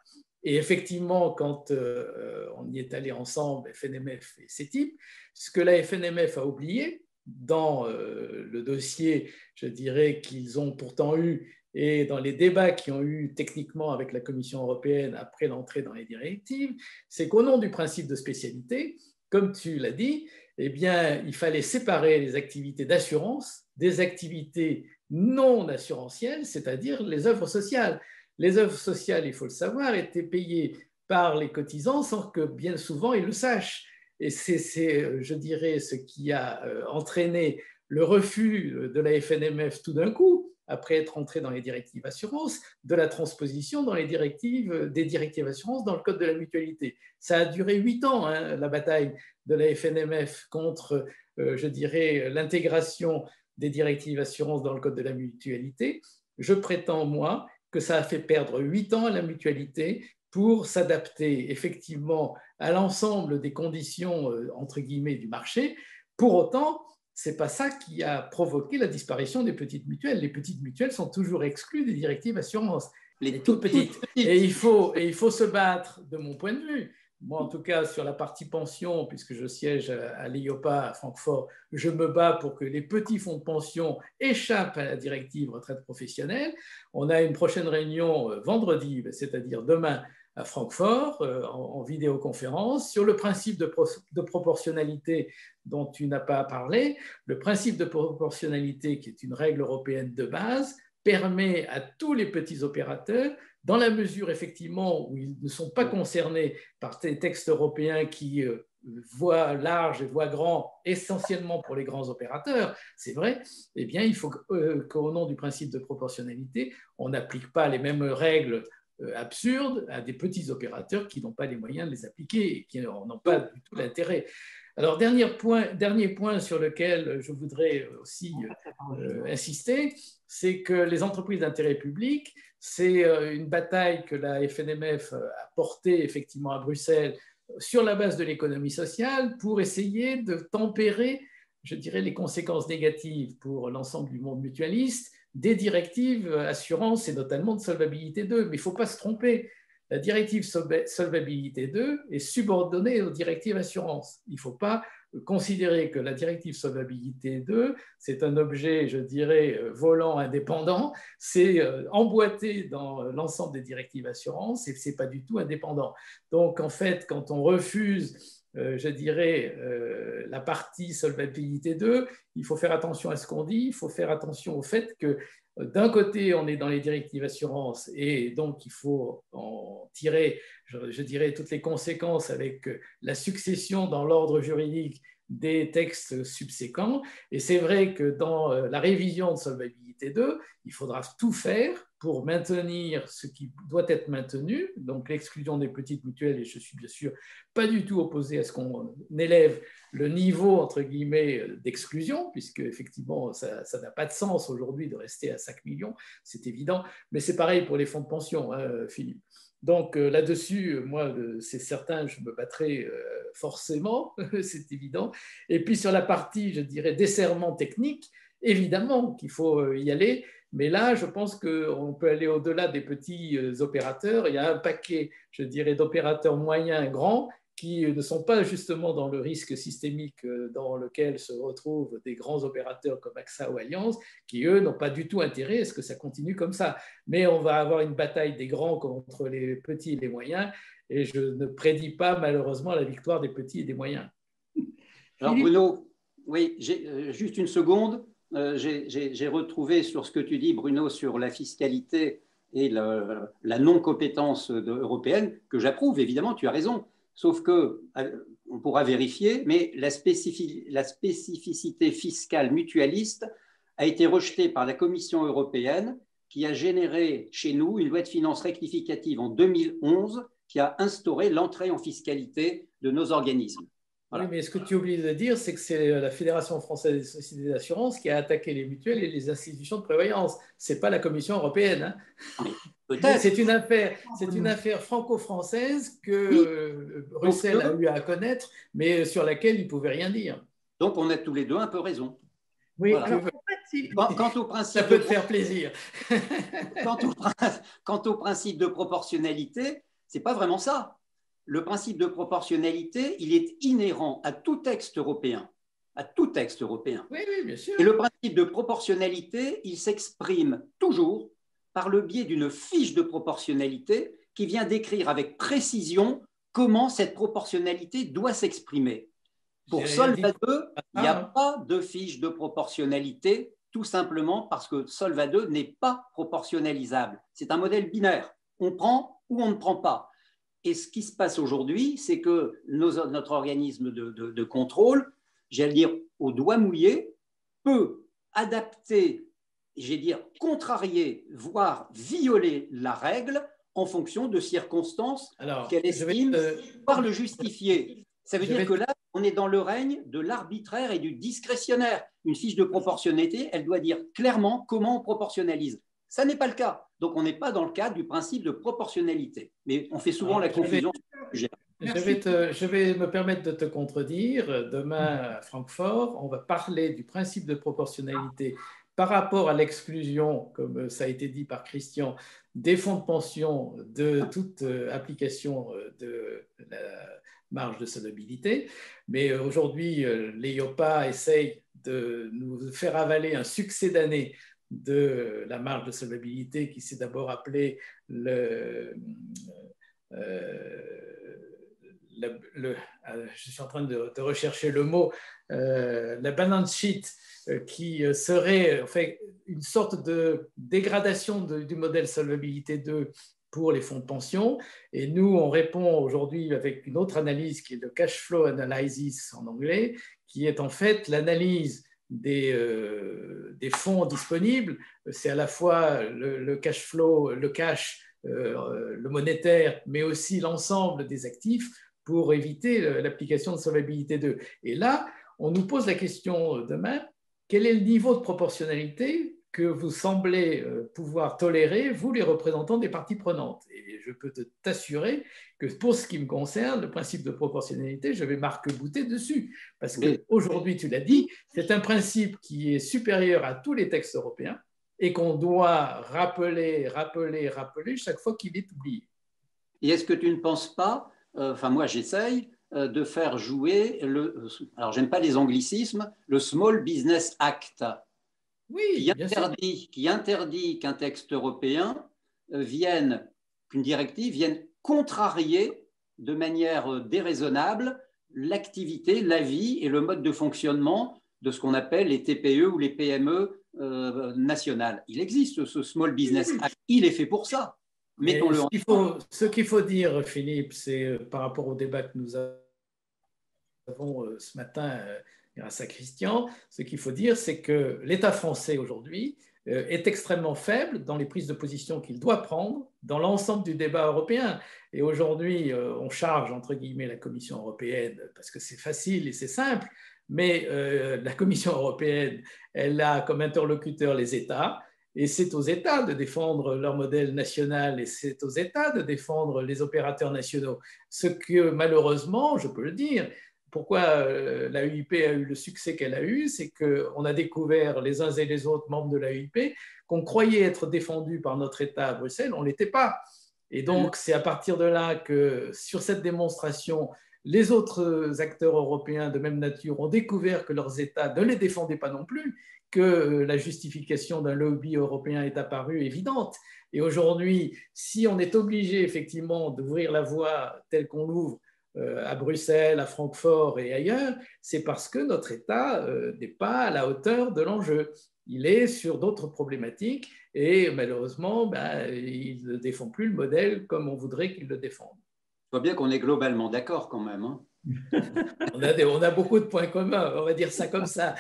Et effectivement, quand on y est allé ensemble, FNMF et CETIP, ce que la FNMF a oublié dans le dossier, je dirais, qu'ils ont pourtant eu, et dans les débats qu'ils ont eu techniquement avec la Commission européenne après l'entrée dans les directives, c'est qu'au nom du principe de spécialité, comme tu l'as dit, eh bien, il fallait séparer les activités d'assurance des activités non assurantielles, c'est-à-dire les œuvres sociales. Les œuvres sociales, il faut le savoir, étaient payées par les cotisants sans que bien souvent ils le sachent. Et c'est, je dirais, ce qui a entraîné le refus de la FNMF tout d'un coup, après être entré dans les directives assurance, de la transposition dans les directives, des directives assurance dans le code de la mutualité. Ça a duré 8 ans, la bataille de la FNMF contre, je dirais, l'intégration des directives assurance dans le code de la mutualité. Je prétends, moi, que ça a fait perdre 8 ans à la mutualité pour s'adapter effectivement à l'ensemble des conditions, entre guillemets, du marché. Pour autant, ce n'est pas ça qui a provoqué la disparition des petites mutuelles. Les petites mutuelles sont toujours exclues des directives assurance. Les toutes petites. Et il faut se battre, de mon point de vue, moi, en tout cas, sur la partie pension, puisque je siège à l'EIOPA à Francfort, je me bats pour que les petits fonds de pension échappent à la directive retraite professionnelle. On a une prochaine réunion vendredi, c'est-à-dire demain, à Francfort, en vidéoconférence, sur le principe de proportionnalité dont tu n'as pas parlé. Le principe de proportionnalité, qui est une règle européenne de base, permet à tous les petits opérateurs, dans la mesure effectivement où ils ne sont pas concernés par des textes européens qui voient large et voient grand, essentiellement pour les grands opérateurs, c'est vrai, eh bien il faut qu'au nom du principe de proportionnalité, on n'applique pas les mêmes règles absurdes à des petits opérateurs qui n'ont pas les moyens de les appliquer et qui n'ont pas du tout l'intérêt. Alors, dernier point sur lequel je voudrais aussi insister, c'est que les entreprises d'intérêt public, c'est une bataille que la FNMF a portée effectivement à Bruxelles sur la base de l'économie sociale pour essayer de tempérer, je dirais, les conséquences négatives pour l'ensemble du monde mutualiste des directives assurance et notamment de solvabilité 2. Mais il ne faut pas se tromper. La directive solvabilité 2 est subordonnée aux directives assurance. Il ne faut pas considérer que la directive solvabilité 2, c'est un objet, je dirais, volant indépendant, c'est emboîté dans l'ensemble des directives assurance et ce n'est pas du tout indépendant. Donc, en fait, quand on refuse, je dirais, la partie solvabilité 2, il faut faire attention à ce qu'on dit, il faut faire attention au fait que d'un côté, on est dans les directives assurance et donc il faut en tirer, je dirais, toutes les conséquences avec la succession dans l'ordre juridique des textes subséquents. Et c'est vrai que dans la révision de solvabilité 2, il faudra tout faire pour maintenir ce qui doit être maintenu, donc l'exclusion des petites mutuelles, et je suis bien sûr pas du tout opposé à ce qu'on élève le niveau, entre guillemets, d'exclusion, puisque effectivement, ça n'a pas de sens aujourd'hui de rester à 5 millions, c'est évident, mais c'est pareil pour les fonds de pension, hein, Philippe. Donc là-dessus, moi, c'est certain, je me battrai forcément, c'est évident. Et puis sur la partie, je dirais, desserrement technique, évidemment qu'il faut y aller, mais là, je pense qu'on peut aller au-delà des petits opérateurs. Il y a un paquet, je dirais, d'opérateurs moyens, grands, qui ne sont pas justement dans le risque systémique dans lequel se retrouvent des grands opérateurs comme AXA ou Allianz, qui, eux, n'ont pas du tout intérêt à ce que ça continue comme ça. Mais on va avoir une bataille des grands contre les petits et les moyens, et je ne prédis pas, malheureusement, la victoire des petits et des moyens. Alors, Bruno, oui, juste une seconde. J'ai retrouvé sur ce que tu dis, Bruno, sur la fiscalité et la non-compétence européenne, que j'approuve, évidemment, tu as raison. Sauf que, on pourra vérifier, mais la spécificité fiscale mutualiste a été rejetée par la Commission européenne, qui a généré chez nous une loi de finances rectificative en 2011 qui a instauré l'entrée en fiscalité de nos organismes. Voilà. Oui, mais ce que tu oublies de dire, c'est que c'est la Fédération française des sociétés d'assurance qui a attaqué les mutuelles et les institutions de prévoyance. Ce n'est pas la Commission européenne. Hein. C'est une affaire franco-française que Bruxelles a eu à connaître, mais sur laquelle il ne pouvait rien dire. Donc, on a tous les deux un peu raison. Oui, voilà. alors, quant au principe ça peut te faire plaisir. Quant au principe de proportionnalité, ce n'est pas vraiment ça. Le principe de proportionnalité, il est inhérent à tout texte européen. À tout texte européen. Oui, bien sûr. Et le principe de proportionnalité, il s'exprime toujours par le biais d'une fiche de proportionnalité qui vient décrire avec précision comment cette proportionnalité doit s'exprimer. Pour Solva 2, il n'y a pas de fiche de proportionnalité, tout simplement parce que Solva 2 n'est pas proportionnalisable. C'est un modèle binaire. On prend ou on ne prend pas. Et ce qui se passe aujourd'hui, c'est que notre organisme de contrôle, j'allais dire au doigt mouillé, peut adapter, j'allais dire contrarier, voire violer la règle en fonction de circonstances qu'elle estime pouvoir le justifier. Ça veut dire que là, on est dans le règne de l'arbitraire et du discrétionnaire. Une fiche de proportionnalité, elle doit dire clairement comment on proportionnalise. Ça n'est pas le cas. Donc, on n'est pas dans le cadre du principe de proportionnalité. Mais on fait souvent la confusion. Je vais me permettre de te contredire. Demain, à Francfort, on va parler du principe de proportionnalité par rapport à l'exclusion, comme ça a été dit par Christian, des fonds de pension de toute application de la marge de solvabilité. Mais aujourd'hui, l'EIOPA essaye de nous faire avaler un succès d'année de la marge de solvabilité qui s'est d'abord appelée je suis en train de rechercher le mot, la balance sheet, qui serait en fait une sorte de dégradation du modèle solvabilité 2 pour les fonds de pension. Et nous, on répond aujourd'hui avec une autre analyse qui est le cash flow analysis en anglais, qui est en fait l'analyse des fonds disponibles. C'est à la fois le cash flow, le cash, le monétaire, mais aussi l'ensemble des actifs pour éviter l'application de solvabilité 2. Et là, on nous pose la question demain, quel est le niveau de proportionnalité que vous semblez pouvoir tolérer, vous les représentants des parties prenantes? Et je peux t'assurer que pour ce qui me concerne, le principe de proportionnalité, je vais m'arc-bouter dessus. Parce qu'aujourd'hui, tu l'as dit, c'est un principe qui est supérieur à tous les textes européens et qu'on doit rappeler chaque fois qu'il est oublié. Et est-ce que tu ne penses pas, enfin moi j'essaye, de faire jouer alors j'aime pas les anglicismes, le Small Business Act, oui, qui interdit qu'un texte européen qu'une directive vienne contrarier de manière déraisonnable l'activité, la vie et le mode de fonctionnement de ce qu'on appelle les TPE ou les PME nationales. Il existe ce Small Business Act, il est fait pour ça. Mettons-le en ce qu'il faut dire, Philippe, c'est par rapport au débat que nous avons ce matin grâce à Christian, ce qu'il faut dire, c'est que l'État français aujourd'hui est extrêmement faible dans les prises de position qu'il doit prendre dans l'ensemble du débat européen. Et aujourd'hui, on charge, entre guillemets, la Commission européenne, parce que c'est facile et c'est simple, mais la Commission européenne, elle a comme interlocuteur les États, et c'est aux États de défendre leur modèle national et c'est aux États de défendre les opérateurs nationaux. Ce que malheureusement, je peux le dire, pourquoi la UIP a eu le succès qu'elle a eu, c'est qu'on a découvert les uns et les autres membres de la UIP qu'on croyait être défendus par notre État à Bruxelles, on ne l'était pas. Et donc, c'est à partir de là que, sur cette démonstration, les autres acteurs européens de même nature ont découvert que leurs États ne les défendaient pas non plus, que la justification d'un lobby européen est apparue évidente. Et aujourd'hui, si on est obligé effectivement d'ouvrir la voie telle qu'on l'ouvre à Bruxelles, à Francfort et ailleurs, c'est parce que notre État n'est pas à la hauteur de l'enjeu. Il est sur d'autres problématiques et malheureusement, il ne défend plus le modèle comme on voudrait qu'il le défende. Je vois bien qu'on est globalement d'accord quand même. Hein. On a beaucoup de points communs, on va dire ça comme ça.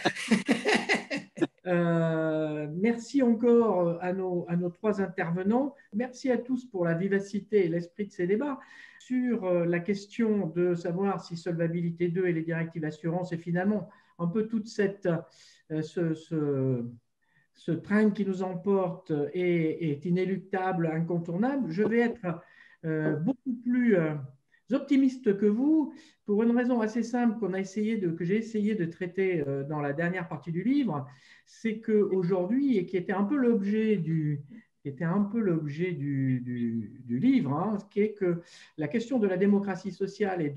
Merci encore à nos trois intervenants. Merci à tous pour la vivacité et l'esprit de ces débats. Sur la question de savoir si Solvabilité 2 et les directives assurance et finalement un peu toute ce train qui nous emporte est inéluctable, incontournable, je vais être beaucoup plus optimiste que vous pour une raison assez simple que j'ai essayé de traiter dans la dernière partie du livre, c'est qu'aujourd'hui, et qui était un peu l'objet du livre, hein, qui est que la question de la démocratie sociale et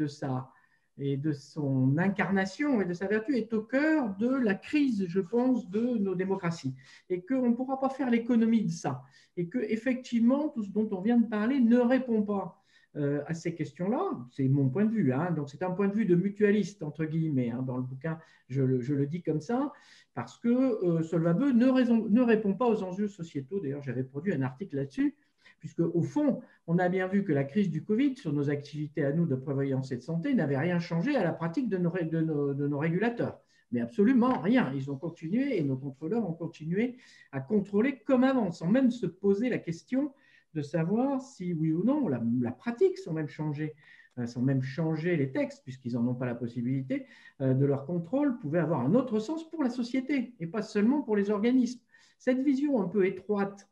de son incarnation et de sa vertu est au cœur de la crise, je pense, de nos démocraties. Et qu'on ne pourra pas faire l'économie de ça. Et qu'effectivement, tout ce dont on vient de parler ne répond pas à ces questions-là. C'est mon point de vue. Hein. Donc, c'est un point de vue de mutualiste, entre guillemets. Hein. Dans le bouquin, je le dis comme ça, parce que Solvable ne répond pas aux enjeux sociétaux. D'ailleurs, j'avais produit un article là-dessus, puisque au fond, on a bien vu que la crise du Covid sur nos activités à nous de prévoyance et de santé n'avait rien changé à la pratique de nos régulateurs. Mais absolument rien. Ils ont continué et nos contrôleurs ont continué à contrôler comme avant, sans même se poser la question de savoir si oui ou non la pratique sans même changer les textes, puisqu'ils n'en ont pas la possibilité, de leur contrôle pouvait avoir un autre sens pour la société et pas seulement pour les organismes. Cette vision un peu étroite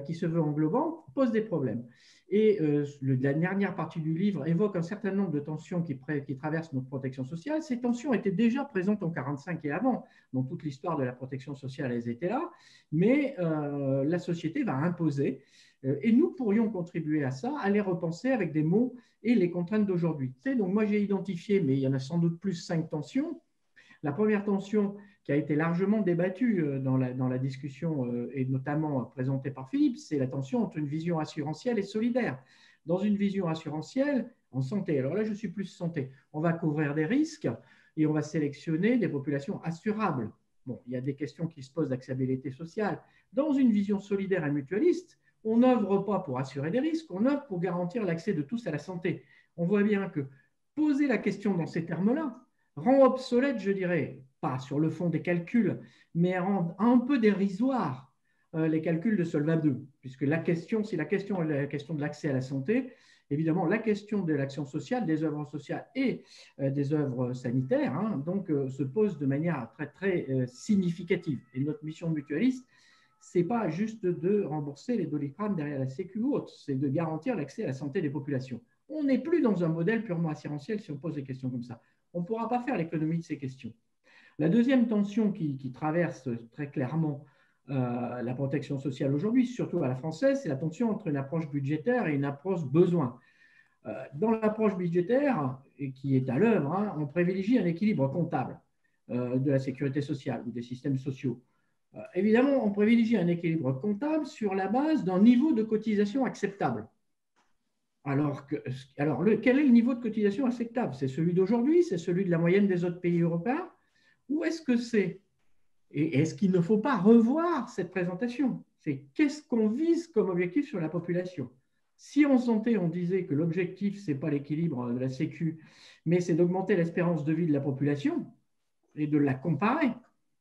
qui se veut englobante pose des problèmes. Et la dernière partie du livre évoque un certain nombre de tensions qui traversent notre protection sociale. Ces tensions étaient déjà présentes en 1945 et avant. Dans toute l'histoire de la protection sociale, elles étaient là. Mais la société va imposer. Et nous pourrions contribuer à ça, à les repenser avec des mots et les contraintes d'aujourd'hui. Donc moi, j'ai identifié, mais il y en a sans doute plus, 5 tensions. La première tension qui a été largement débattue dans la discussion et notamment présentée par Philippe, c'est la tension entre une vision assurantielle et solidaire. Dans une vision assurantielle, en santé, alors là je suis plus santé, on va couvrir des risques et on va sélectionner des populations assurables. Bon, il y a des questions qui se posent d'acceptabilité sociale. Dans une vision solidaire et mutualiste, on n'œuvre pas pour assurer des risques, on œuvre pour garantir l'accès de tous à la santé. On voit bien que poser la question dans ces termes-là rend obsolète, je dirais, pas sur le fond des calculs, mais rend un peu dérisoire les calculs de Solvay 2, puisque la question, si la question est la question de l'accès à la santé, évidemment, la question de l'action sociale, des œuvres sociales et des œuvres sanitaires, se pose de manière très, très significative. Et notre mission mutualiste, ce n'est pas juste de rembourser les Doliprane derrière la Sécu ou autre, c'est de garantir l'accès à la santé des populations. On n'est plus dans un modèle purement assurantiel si on pose des questions comme ça. On ne pourra pas faire l'économie de ces questions. La deuxième tension qui traverse très clairement la protection sociale aujourd'hui, surtout à la française, c'est la tension entre une approche budgétaire et une approche besoin. Dans l'approche budgétaire, et qui est à l'œuvre, on privilégie un équilibre comptable de la sécurité sociale ou des systèmes sociaux. Évidemment, on privilégie un équilibre comptable sur la base d'un niveau de cotisation acceptable. Alors, quel est le niveau de cotisation acceptable? C'est celui d'aujourd'hui? C'est celui de la moyenne des autres pays européens? Ou est-ce que c'est… Et est-ce qu'il ne faut pas revoir cette présentation? C'est qu'est-ce qu'on vise comme objectif sur la population? Si en santé, on disait que l'objectif, ce n'est pas l'équilibre de la Sécu, mais c'est d'augmenter l'espérance de vie de la population et de la comparer,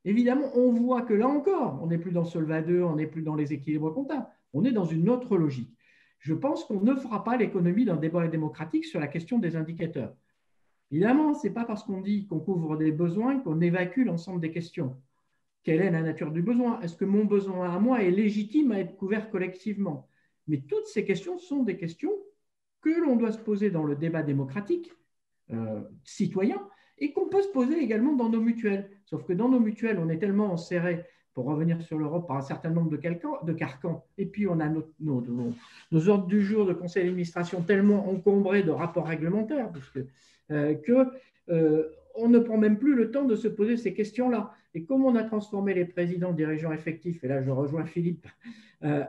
évidemment, on voit que là encore, on n'est plus dans Solvay 2, on n'est plus dans les équilibres comptables, on est dans une autre logique. Je pense qu'on ne fera pas l'économie d'un débat démocratique sur la question des indicateurs. Évidemment, ce n'est pas parce qu'on dit qu'on couvre des besoins qu'on évacue l'ensemble des questions. Quelle est la nature du besoin? Est-ce que mon besoin à moi est légitime à être couvert collectivement? Mais toutes ces questions sont des questions que l'on doit se poser dans le débat démocratique citoyen et qu'on peut se poser également dans nos mutuelles. Sauf que dans nos mutuelles, on est tellement enserré, pour revenir sur l'Europe, par un certain nombre de carcans. Et puis, on a nos ordres du jour de conseil d'administration tellement encombrés de rapports réglementaires on ne prend même plus le temps de se poser ces questions-là. Et comme on a transformé les présidents des régions effectifs, et là je rejoins Philippe,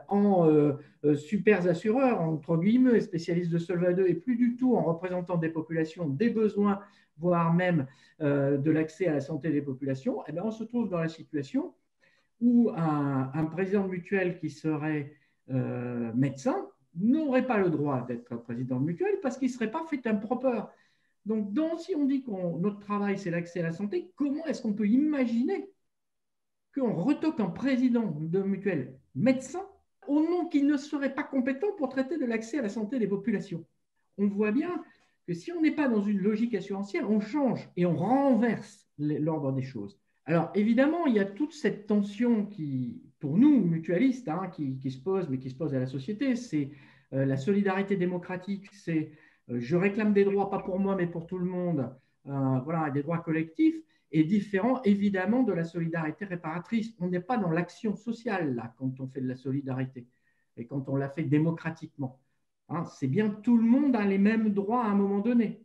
en super assureurs, entre guillemets, spécialistes de Solvay 2, et plus du tout en représentant des populations, des besoins, voire même de l'accès à la santé des populations, eh bien, on se trouve dans la situation où un président de mutuelle qui serait médecin n'aurait pas le droit d'être président de mutuelle parce qu'il ne serait pas fait un proper. Donc, si on dit que notre travail, c'est l'accès à la santé, comment est-ce qu'on peut imaginer qu'on retoque un président de mutuelle médecin au nom qu'il ne serait pas compétent pour traiter de l'accès à la santé des populations? On voit bien que si on n'est pas dans une logique assurantielle, on change et on renverse l'ordre des choses. Alors, évidemment, il y a toute cette tension qui, pour nous, mutualistes, qui se pose, mais qui se pose à la société, c'est la solidarité démocratique, c'est je réclame des droits, pas pour moi, mais pour tout le monde, des droits collectifs, est différent, évidemment, de la solidarité réparatrice. On n'est pas dans l'action sociale, là, quand on fait de la solidarité, et quand on la fait démocratiquement. C'est bien tout le monde a les mêmes droits à un moment donné.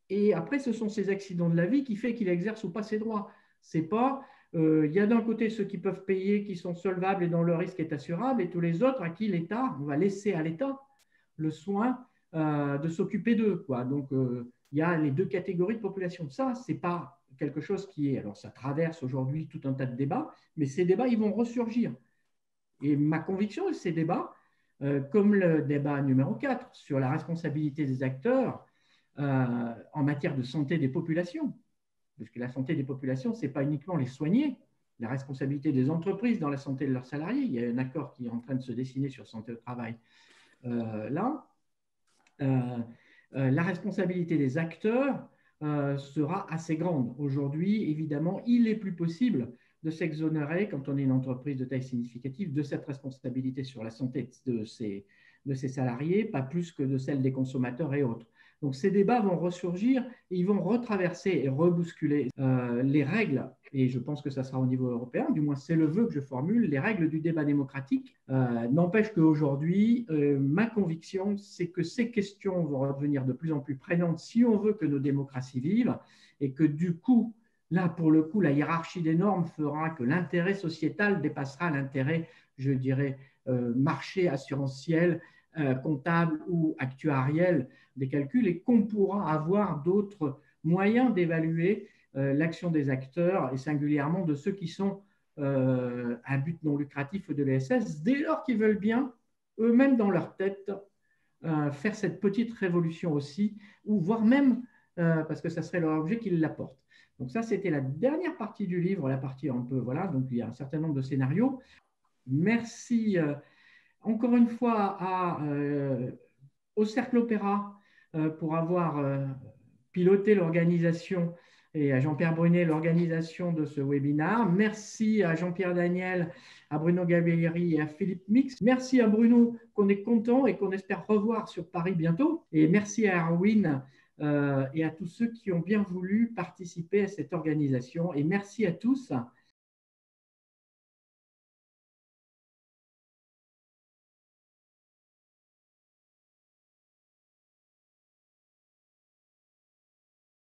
Et après, ce sont ces accidents de la vie qui font qu'il exerce ou pas ses droits. C'est pas, il y a d'un côté ceux qui peuvent payer, qui sont solvables et dont le risque est assurable, et tous les autres à qui l'État, on va laisser à l'État le soin de s'occuper d'eux. Donc, il y a les deux catégories de population. Ça, ce n'est pas quelque chose qui est… Alors, ça traverse aujourd'hui tout un tas de débats, mais ces débats, ils vont ressurgir. Et ma conviction, ces débats, comme le débat numéro 4 sur la responsabilité des acteurs en matière de santé des populations, parce que la santé des populations, ce n'est pas uniquement les soigner, la responsabilité des entreprises dans la santé de leurs salariés. Il y a un accord qui est en train de se dessiner sur santé au travail la responsabilité des acteurs sera assez grande. Aujourd'hui, évidemment, il n'est plus possible de s'exonérer, quand on est une entreprise de taille significative, de cette responsabilité sur la santé de de ses salariés, pas plus que de celle des consommateurs et autres. Donc ces débats vont ressurgir, et ils vont retraverser et rebousculer les règles, et je pense que ça sera au niveau européen, du moins c'est le vœu que je formule, les règles du débat démocratique. N'empêche qu'aujourd'hui, ma conviction, c'est que ces questions vont redevenir de plus en plus prégnantes si on veut que nos démocraties vivent, et que du coup, là pour le coup, la hiérarchie des normes fera que l'intérêt sociétal dépassera l'intérêt, je dirais, marché assurantiel, comptable ou actuariel des calculs, et qu'on pourra avoir d'autres moyens d'évaluer l'action des acteurs et singulièrement de ceux qui sont à but non lucratif de l'ESS, dès lors qu'ils veulent bien, eux-mêmes dans leur tête, faire cette petite révolution aussi, ou voire même, parce que ça serait leur objet, qu'ils l'apportent. Donc ça, c'était la dernière partie du livre, la partie un peu, voilà, donc il y a un certain nombre de scénarios. Merci encore une fois au Cercle Opéra pour avoir piloté l'organisation, et à Jean-Pierre Brunet l'organisation de ce webinaire. Merci à Jean-Pierre Daniel, à Bruno Gabrielli et à Philippe Mix. Merci à Bruno qu'on est content et qu'on espère revoir sur Paris bientôt. Et merci à Erwin et à tous ceux qui ont bien voulu participer à cette organisation. Et merci à tous.